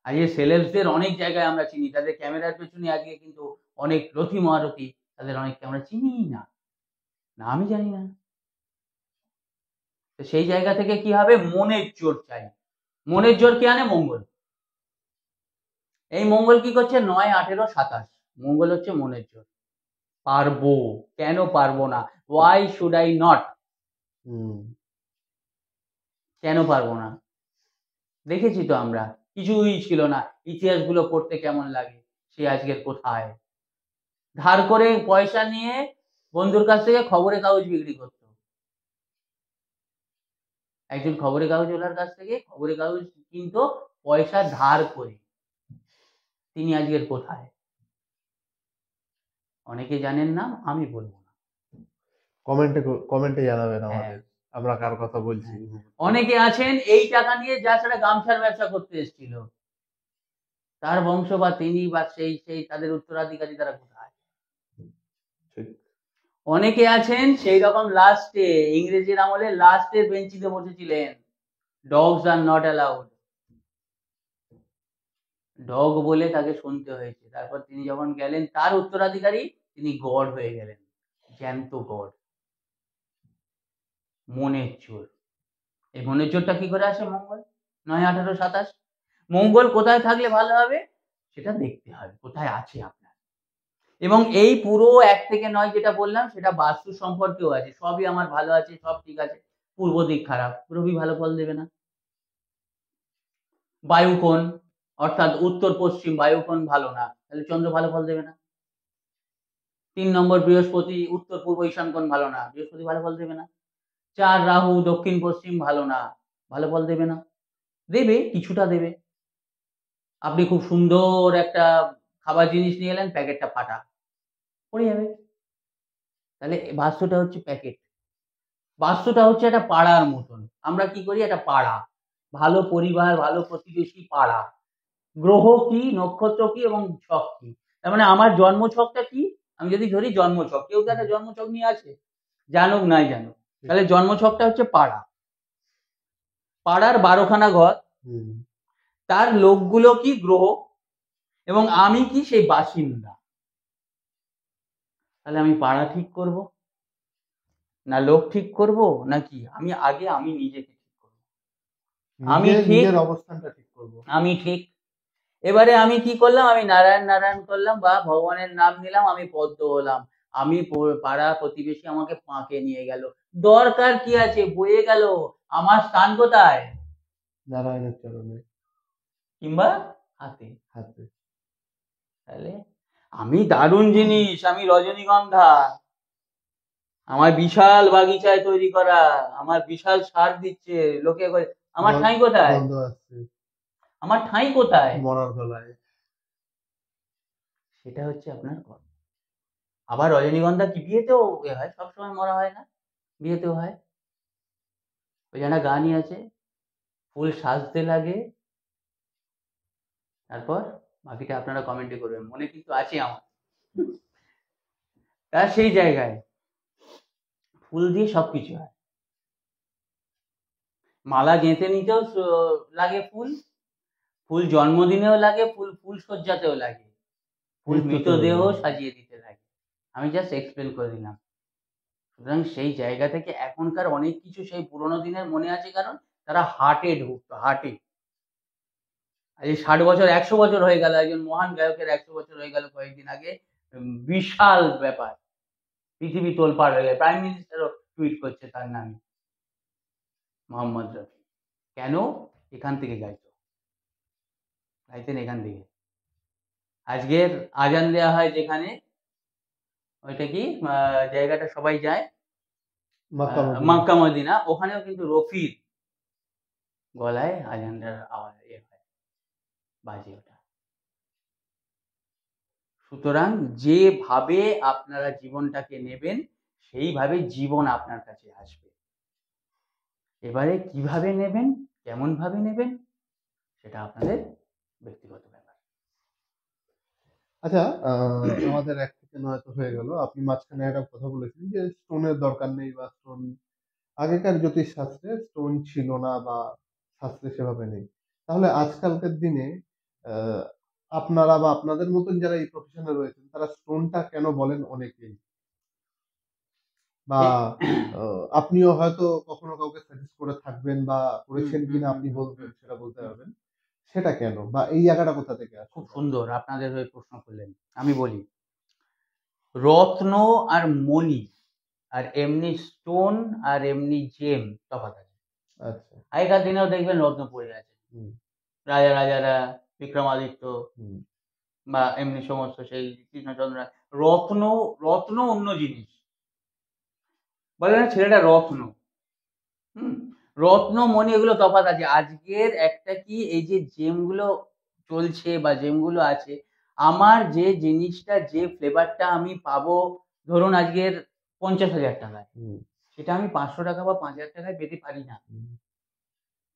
আজকে সেলেবসদের অনেক জায়গায় আমরা চিনি, তাদের ক্যামেরার পেছনে আজকে কিন্তু অনেক রথী মহারথী, তাদের অনেককে আমরা চিনি না, না আমি জানি না। তো সেই জায়গা থেকে কি হবে? মনের জোর চাই। মনের জোর কি আনে? মঙ্গল। এই মঙ্গল কি করছে? 9, 18, 27 মঙ্গল হচ্ছে মনের জোর। পারবো, কেন পারবো না? Why should I not? কেন পারবো না? দেখেছি তো আমরা, কিছুই ছিল না, ইতিহাসগুলো পড়তে কেমন লাগে, সে আজকের কোথায়? ধার করে পয়সা নিয়ে বন্ধুর কাছ থেকে খবরের কাগজ বিক্রি করতো। একজন খবরের কাগজওয়ালার কাছ থেকে খবরের কাগজ কিনতো পয়সা ধার করে। তিনি আজকের কোথায়? অনেকে জানেন না, আমি বলবো না। কমেন্টে জানাবেন হ্যাঁ, আমাদের, আমরা কার কথা বলছি। অনেকে আছেন এই টাকা নিয়ে যা ছাড়া গামছার ব্যবসা করতে এসেছিল, তার বংশ বা তিনি বা সেই সেই তাদের উত্তরাধিকারী তারা কোথায়? ঠিক। অনেকে আছেন সেই রকম লাস্টে, ইংরেজের আমলে লাস্টের বেঞ্চিতে বসেছিলেন। Dogs are not allowed, dog বলে তাকে শুনতে হয়েছে। তারপর তিনি যখন গেলেন তার উত্তরাধিকারী, তিনি গড হয়ে গেলেন, জ্যান্ত গড। মনের জোর। এই মনের জোরটা কি করে আসে? মঙ্গল 9, 18, 27। মঙ্গল কোথায় থাকলে ভালো হবে সেটা দেখতে হবে, কোথায় আছে আপনার। এবং এই পুরো 1 থেকে 9 যেটা বললাম সেটা বাস্তু সম্পর্কেও আছে। সবই আমার ভালো আছে, সব ঠিক আছে, পূর্ব দিক খারাপ, রবি ভালো ফল দেবে না। বায়ুকোণ অর্থাৎ উত্তর পশ্চিম বায়ুকোণ ভালো না, তাহলে চন্দ্র ভালো ফল দেবে না। 3 নম্বর বৃহস্পতি উত্তর পূর্ব ঈশান কোণ ভালো না, বৃহস্পতি ভালো ফল দেবে না। 4 রাহু দক্ষিণ পশ্চিম ভালো না, ভালো ফল দেবে না। দেবে, কিছুটা দেবে। আপনি খুব সুন্দর একটা খাবার জিনিস নিয়ে এলেন, প্যাকেটটা ফাটা, পড়ে যাবে। তাহলে বাস্তুটা হচ্ছে প্যাকেট। বাস্তুটা হচ্ছে একটা পাড়ার মতন। আমরা কি করি? একটা পাড়া, ভালো পরিবার, ভালো প্রতিবেশী, পাড়া। গ্রহ কি, নক্ষত্র কি এবং ছক কি। তার মানে আমার জন্ম ছকটা কি? আমি যদি ধরি জন্ম ছক, কেউ তো একটা জন্ম ছক নিয়ে আছে, জানুক নাই জানুক, তাহলে জন্ম ছকটা হচ্ছে পাড়া। পাড়ার 12খানা ঘর, তার লোকগুলো কি? গ্রহ, এবং আমি কি? সেই বাসিন্দা। তাহলে আমি পাড়া ঠিক করব না লোক ঠিক করব, নাকি আমি আগে আমি নিজেকে ঠিক করব? আমি ঠিক, নিজের অবস্থানটা ঠিক করব। আমি ঠিক। এবারে আমি কি করলাম? আমি নারায়ণ নারায়ণ করলাম বা ভগবানের নাম নিলাম, আমি পদ্ম হলাম। আমি পাড়া প্রতিবেশী আমাকে পাঁকে নিয়ে গেল, দরকার কি আছে? বয়ে গেল, আমার স্থান কোথায়? নারায়ণের চরণে কিংবা হাতে। হাতে। তাহলে আমি দারুণ জিনিস, আমি রজনীগন্ধা, আমার বিশাল বাগিচায় তৈরি করা, আমার বিশাল সার দিচ্ছে, লোকে আমার ঠাঁই কোথায়? গন্ধ আসছে আমার ঠাঁই কোথায়? মরার গলায়। সেটা হচ্ছে আপনার কর্ম। আবার রজনীগন্ধা কি বিয়েতেও হয়? সবসময় মরা হয় না, বিয়েতেও হয়। ওই একটা গানই আছে, ফুল সাজতে লাগে। তারপর বাকিটা আপনারা কমেন্টে করবেন, মনে কিন্তু আছে আমার। তার সেই জায়গায় ফুল দিয়ে সবকিছু হয়। মালা গেঁথে নিতেও লাগে ফুল, ফুল জন্মদিনেও লাগে, ফুল ফুল সজ্জাতেও লাগে, ফুল মৃতদেহ সাজিয়ে দিতে লাগে। আমি জাস্ট এক্সপ্লেন করে দিলাম। সুতরাং সেই জায়গা থেকে এখনকার অনেক কিছু সেই পুরোনো দিনের মনে আছে, কারণ তারা হার্টে ঢুকতো, হার্টে। আজ 60 বছর 100 বছর হয়ে গেল, একজন মহান গায়কের 100 বছর হয়ে গেল কয়েকদিন আগে। বিশাল ব্যাপার, পৃথিবী তোলপাড় হয়ে গেল, প্রাইম মিনিস্টারও টুইট করছে তার নামে, মোহাম্মদ রফি। কেন? এখান থেকে গাইতেন এখান থেকে। আজকের আজান দেওয়া হয় যেখানে, ওইটা কি জায়গাটা সবাই যায়, মক্কা মদিনা। মক্কা মদিনা, ওখানেও কিন্তু রফির গলায় আজানটার আওয়াজ হয়, বাজে ওটা। সুতরাং যেভাবে আপনারা জীবনটাকে নেবেন, সেইভাবে জীবন আপনার কাছে আসবে। এবারে কিভাবে নেবেন, কেমন ভাবে নেবেন, সেটা আপনাদের ব্যক্তিগত ব্যাপার। আচ্ছা, আমাদের 1 সেকেন্ড হয়তো হয়ে গেল। আপনি মাঝখানে একটা কথা বলেছেন যে স্টোনের দরকার নেই, বা স্টোন আগেকার জ্যোতিষ শাস্ত্রে স্টোন ছিল না, বা শাস্ত্রে সেভাবে নেই। তাহলে আজকালকার দিনে আহ, আপনারা বা আপনাদের মতন যারা এই প্রফেশনে রয়েছেন, তারা স্টোনটা কেন বলেন অনেকেই, বা আপনিও হয়তো কখনো কাউকে সাজেস্ট করে থাকবেন, বা করেছেন কিনা আপনি বলবেন, সেটা বলতে পারবেন। সেটা কেন, বা এই জায়গাটা কোথা থেকে আসে? খুব সুন্দর আপনাদের হয়ে প্রশ্ন করলেন। আমি বলি, রত্ন আর মণি আর এমনি স্টোন আর এমনি জেম তফাৎ আছে। আচ্ছা। আগেকার দিনেও দেখবেন রত্ন পড়ে আছে, রাজারা, বিক্রমাদিত্য বা এমনি সমস্ত সেই কৃষ্ণচন্দ্র। রত্ন রত্ন অন্য জিনিস, বলে না ছেলেটা রত্ন। রত্ন মণি এগুলো তফাৎ আছে। আজকের একটা কি, এই যে জেমগুলো চলছে বা জেমগুলো আছে, আমার যে জিনিসটা, যে ফ্লেভারটা আমি পাবো, ধরুন আজকের 50,000 টাকায়, সেটা আমি 500 টাকা বা 5,000 টাকায় পেতে পারি না।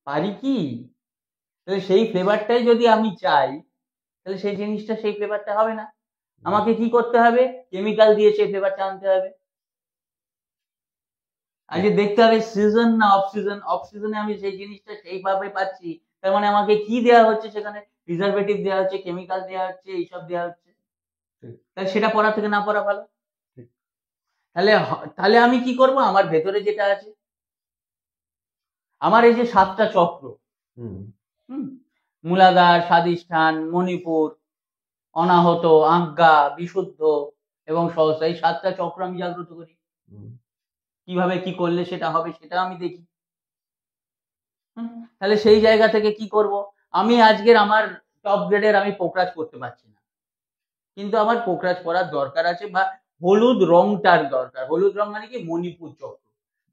পারি কি? তাহলে সেই ফ্লেভারটাই যদি আমি চাই, তাহলে সেই জিনিসটা, সেই ফ্লেভারটা হবে না। আমাকে কি করতে হবে? কেমিক্যাল দিয়ে সেই ফ্লেভারটা আনতে হবে। আজকে দেখতে হবে সিজন না অফ সিজন। অফ সিজনে আমি সেই জিনিসটা সেইভাবে পাচ্ছি, তার মানে আমাকে কি দেওয়া হচ্ছে? সেখানে প্রিজারভেটিভ দেওয়া হচ্ছে, কেমিক্যাল দেওয়া হচ্ছে, এইসব দেওয়া হচ্ছে। তাহলে সেটা পড়া থেকে না পড়া ভালো। তাহলে আমি কি করব? আমার ভেতরে যেটা আছে, আমার এই যে 7টা চক্র, মূলাধার, স্বাধিষ্ঠান, মণিপুর, অনাহত, আজ্ঞা, বিশুদ্ধ এবং সহস্র, এই 7টা চক্র আমি জাগ্রত করি। কিভাবে কি করলে সেটা হবে, সেটা আমি দেখি। তাহলে সেই জায়গা থেকে কি করব? আমি আজকের আমার টপ গ্রেডের আমি পোকরাজ করতে পারছি না, কিন্তু আমার পোকরাজ করার দরকার আছে, বা হলুদ রংটার দরকার। হলুদ রং মানে কি? মণিপুর চক্র।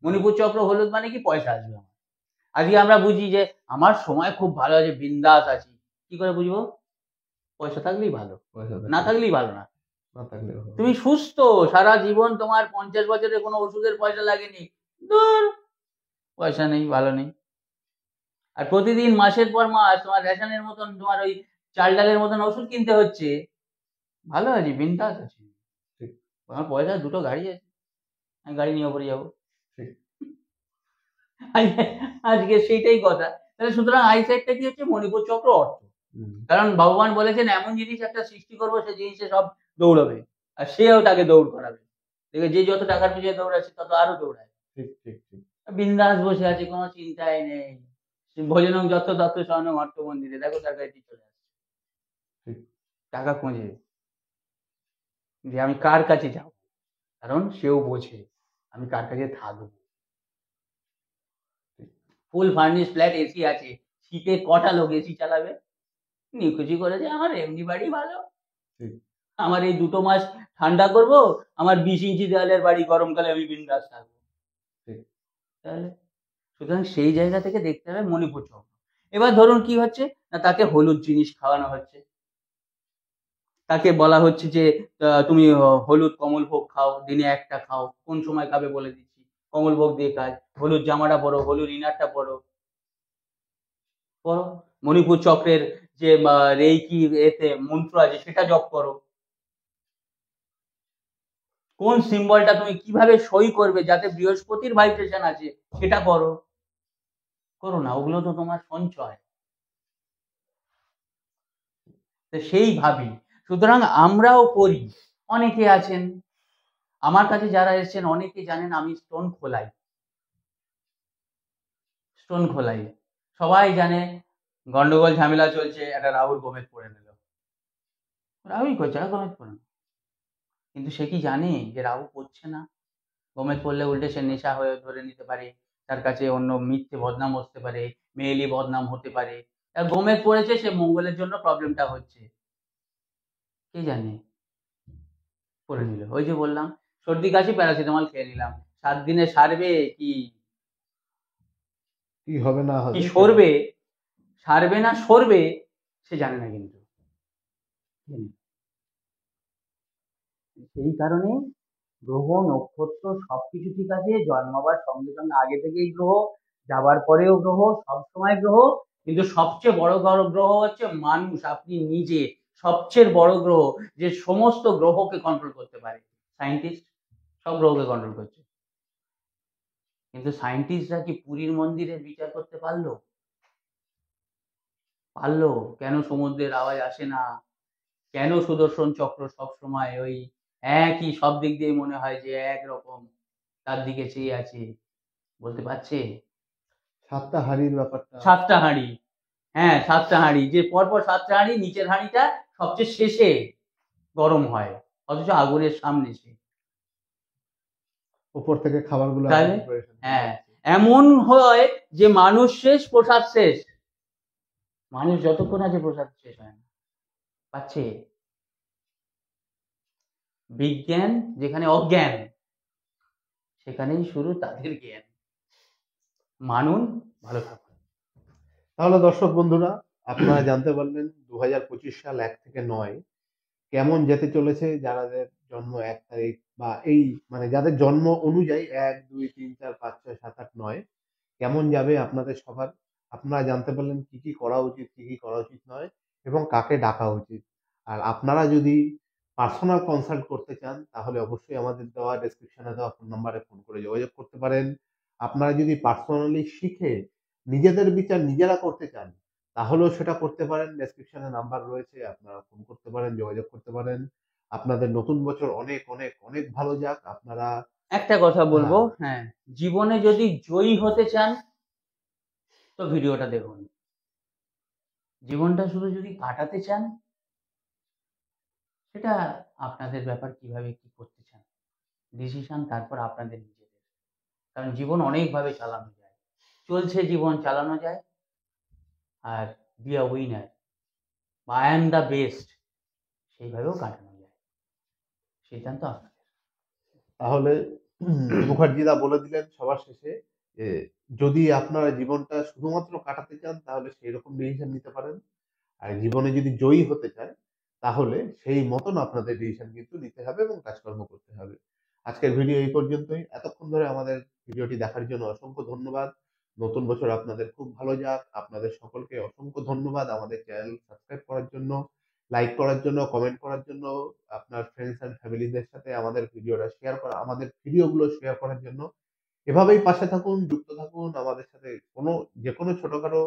মণিপুর চক্র হলুদ মানে কি? পয়সা আসবে আমার। আজকে আমরা বুঝি যে আমার সময় খুব ভালো আছে, বিন্দাস আছি। কি করে বুঝবো? পয়সা থাকলেই ভালো, না থাকলেই ভালো না। তুমি সুস্থ, সারা জীবন তোমার 50 বছরে কোনো ওষুধের পয়সা লাগেনি, ধুর, পয়সা নেই, ভালো নেই। আর প্রতিদিন মাসের পর মাস তোমার রেশনের মতন, তোমার ওই চাল ডালের মতন ওষুধ কিনতে হচ্ছে, ভালো আছি, বিন্দাস আছি, আমার পয়সা, 2টো গাড়ি আছে, আমি গাড়ি নিয়ে ওপরে যাবো। আজকে সেইটাই কথা। তাহলে সুতরাং আইসাইটটা কি হচ্ছে? মণিপুর চক্র অর্থ। কারণ ভগবান বলেছেন এমন জিনিস একটা সৃষ্টি করবো, সেই জিনিসে সব দৌড়াবে, আর সেও তাকে দৌড় করাবে। দেখবে যে যত টাকার পিছনে দৌড়াচ্ছে, তত আরো দৌড়ায়। বিন্দাস বসে আছে, কোনো চিন্তাই নেই। ভোজনং যত দত্ত স্বর্ণং অর্থ মন্দিরে, দেখো তার কাছে চলে আসছে টাকা খুঁজে, যে আমি কার কাছে যাব, কারণ সেও বোঝে আমি কার কাছে থাকবো। ফুল ফার্নিশ ফ্ল্যাট, এসি আছে, শীতে কটা লোক এসি চালাবে? নিকুচি করেছে, আমার এমনি বাড়ি ভালো, আমার এই 2 মাস ঠান্ডা করব, আমার 20 ইঞ্চি দেওয়ালের বাড়ি, গরমকালে আমি বিন্দাস থাকবো। তাহলে সুতরাং সেই জায়গা থেকে দেখতে হবে মণিপুর চক্র। এবার ধরুন কি হচ্ছে না, তাকে হলুদ জিনিস খাওয়ানো হচ্ছে, তাকে বলা হচ্ছে যে তুমি হলুদ কমল ভোগ খাও, দিনে 1টা খাও। কোন সময় খাবে বলে দিচ্ছি, কমল ভোগ দিয়ে কাজ, হলুদ জামাটা পরো, হলুদ ইনারটা পরো, মণিপুর চক্রের যে রেইকি এতে মন্ত্র আছে, সেটা জপ করো। কোন সিম্বলটা তুমি কিভাবে সই করবে, যাতে বৃহস্পতির ভাইব্রেশন আছে, সেটা করো না, ওগুলো তো তোমার সঞ্চয়। সেই ভাবি, সুতরাং আমরাও করি। অনেকে আছেন আমার কাছে যারা এসেছেন অনেকে জানেন আমি স্টোন খোলাই। সবাই জানে গন্ডগোল ঝামেলা চলছে, একটা রাহুল গোমেদ পড়ে নিল। রাহুই করছে, আর গোমেদ পড়ে না। কিন্তু সে কি জানে যে রাহু পড়ছে না? গোমেদ পড়লে উল্টে সে নেশা হয়ে ধরে নিতে পারে, তার কাছে অন্য মিথ্যে বদনাম হতে পারে, মেয়েলি বদনাম হতে পারে। আর গোমেদ পড়েছে, সে মঙ্গলের জন্য প্রবলেমটা হচ্ছে, কে জানে? করে নিল। ওই যে বললাম, সর্দি কাশি প্যারাসিটামল খেয়ে নিলাম, 7 দিনে সারবে কি কি হবে না হবে সরবে, সারবে না সরবে সে জানে না কিন্তু। সেই কারণে গ্রহ নক্ষত্র সবকিছু ঠিক আছে, জন্মাবার সঙ্গে সঙ্গে আগে থেকেই গ্রহ, যাবার পরেও গ্রহ, সবসময় গ্রহ। কিন্তু সবচেয়ে বড় গ্রহ হচ্ছে মানুষ, আপনি নিজে সবচেয়ে বড় গ্রহ, যে সমস্ত গ্রহকে কন্ট্রোল করতে পারে। সায়েন্টিস্ট সব গ্রহকে কন্ট্রোল করছে, কিন্তু সায়েন্টিস্টরা কি পুরীর মন্দিরের বিচার করতে পারলো? পারলো? কেন সমুদ্রের আওয়াজ আসে না? কেন সুদর্শন চক্র সবসময় ওই একই, সব দিক দিয়ে মনে হয় যে একরকম তার দিকে চেয়ে আছে? বলতে পারছে? 7টা হাঁড়ির ব্যাপারটা। 7টা হাঁড়ি, হ্যাঁ 7টা হাঁড়ি, যে পরপর 7টা হাঁড়ি, নিচের হাঁড়িটা সবচেয়ে শেষে গরম হয়, অথচ আগুনের সামনে সে। উপর থেকে খাবারগুলো তাহলে preparation করে হ্যাঁ, যাচ্ছে। এমন হয় যে মানুষ শেষ, প্রসাদ শেষ। মানুষ যতক্ষণ আছে প্রসাদ শেষ হয় না। পাচ্ছে? বিজ্ঞান যেখানে অজ্ঞান, সেখানেই শুরু তাদের জ্ঞান। মানুন, ভালো থাকুন। তাহলে দর্শক বন্ধুরা, আপনারা জানতে পারলেন 2025 সাল 1 থেকে 9 কেমন যেতে চলেছে। যাদের জন্ম 1 তারিখ বা এই মানে যাদের জন্ম অনুযায়ী 1, 2, 3, 4, 5, 6, 7, 8, 9 কেমন যাবে আপনাদের সবার। আপনারা জানতে পারলেন কি কি করা উচিত, কি কি করা উচিত নয়, এবং কাকে ডাকা উচিত। আর আপনারা যদি পার্সোনাল কনসাল্ট করতে চান, তাহলে অবশ্যই আমাদের দেওয়া ডেসক্রিপশনে দেওয়া ফোন নাম্বারে ফোন করে যোগাযোগ করতে পারেন। আপনারা যদি পার্সোনালি শিখে নিজেদের বিচার নিজেরা করতে চান, তাহলেও সেটা করতে পারেন। ডেসক্রিপশনে নাম্বার রয়েছে, আপনারা ফোন করতে পারেন, যোগাযোগ করতে পারেন। আপনাদের নতুন বছর অনেক অনেক অনেক ভালো যাক। আপনারা একটা কথা বলবো, হ্যাঁ, হ্যাঁ, জীবনে যদি জয়ী হতে চান তো ভিডিওটা দেখুন। জীবনটা শুধু যদি কাটাতে চান, সেটা আপনাদের ব্যাপার, কিভাবে কি করতে চান। ডিসিশন তারপর আপনাদের নিজেদের। কারণ জীবন অনেকভাবে চালানো যায়, চলছে জীবন চালানো যায়। আর বি আ উইনার বা আই এম দ্য বেস্ট, সেইভাবেও কাটানো যায়। সিদ্ধান্ত আপনাদের। তাহলে মুখার্জিদা বলে দিলেন সবার শেষে যে যদি আপনারা জীবনটা শুধুমাত্র কাটাতে চান, তাহলে সেই রকম ডিসিশন নিতে পারেন। আর জীবনে যদি জয়ী হতে চান, তাহলে সেই মতন আপনাদের ডিসিশন কিন্তু নিতে হবে এবং কাজকর্ম করতে হবে। আজকের ভিডিও এই পর্যন্তই। এতক্ষণ ধরে আমাদের ভিডিওটি দেখার জন্য অসংখ্য ধন্যবাদ। নতুন বছর আপনাদের খুব ভালো যাক। আপনাদের সকলকে অসংখ্য ধন্যবাদ আমাদের চ্যানেল সাবস্ক্রাইব করার জন্য, লাইক করার জন্য, কমেন্ট করার জন্য, আপনার ফ্রেন্ডস এন্ড ফ্যামিলিদের সাথে আমাদের ভিডিওটা শেয়ার করা, আমাদের ভিডিওগুলো শেয়ার করার জন্য। এভাবেই পাশে থাকুন, যুক্ত থাকুন আমাদের সাথে। যে কোনো ছোটখাটো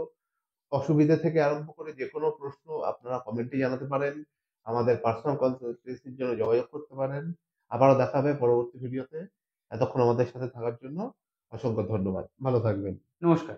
অসুবিধা থেকে আরম্ভ করে যে কোনো প্রশ্ন আপনারা কমেন্টে জানাতে পারেন। আমাদের পার্সোনাল কনসালটেন্সির জন্য যোগাযোগ করতে পারেন। আবারও দেখা হবে পরবর্তী ভিডিওতে। এতক্ষণ আমাদের সাথে থাকার জন্য অসংখ্য ধন্যবাদ। ভালো থাকবেন। নমস্কার।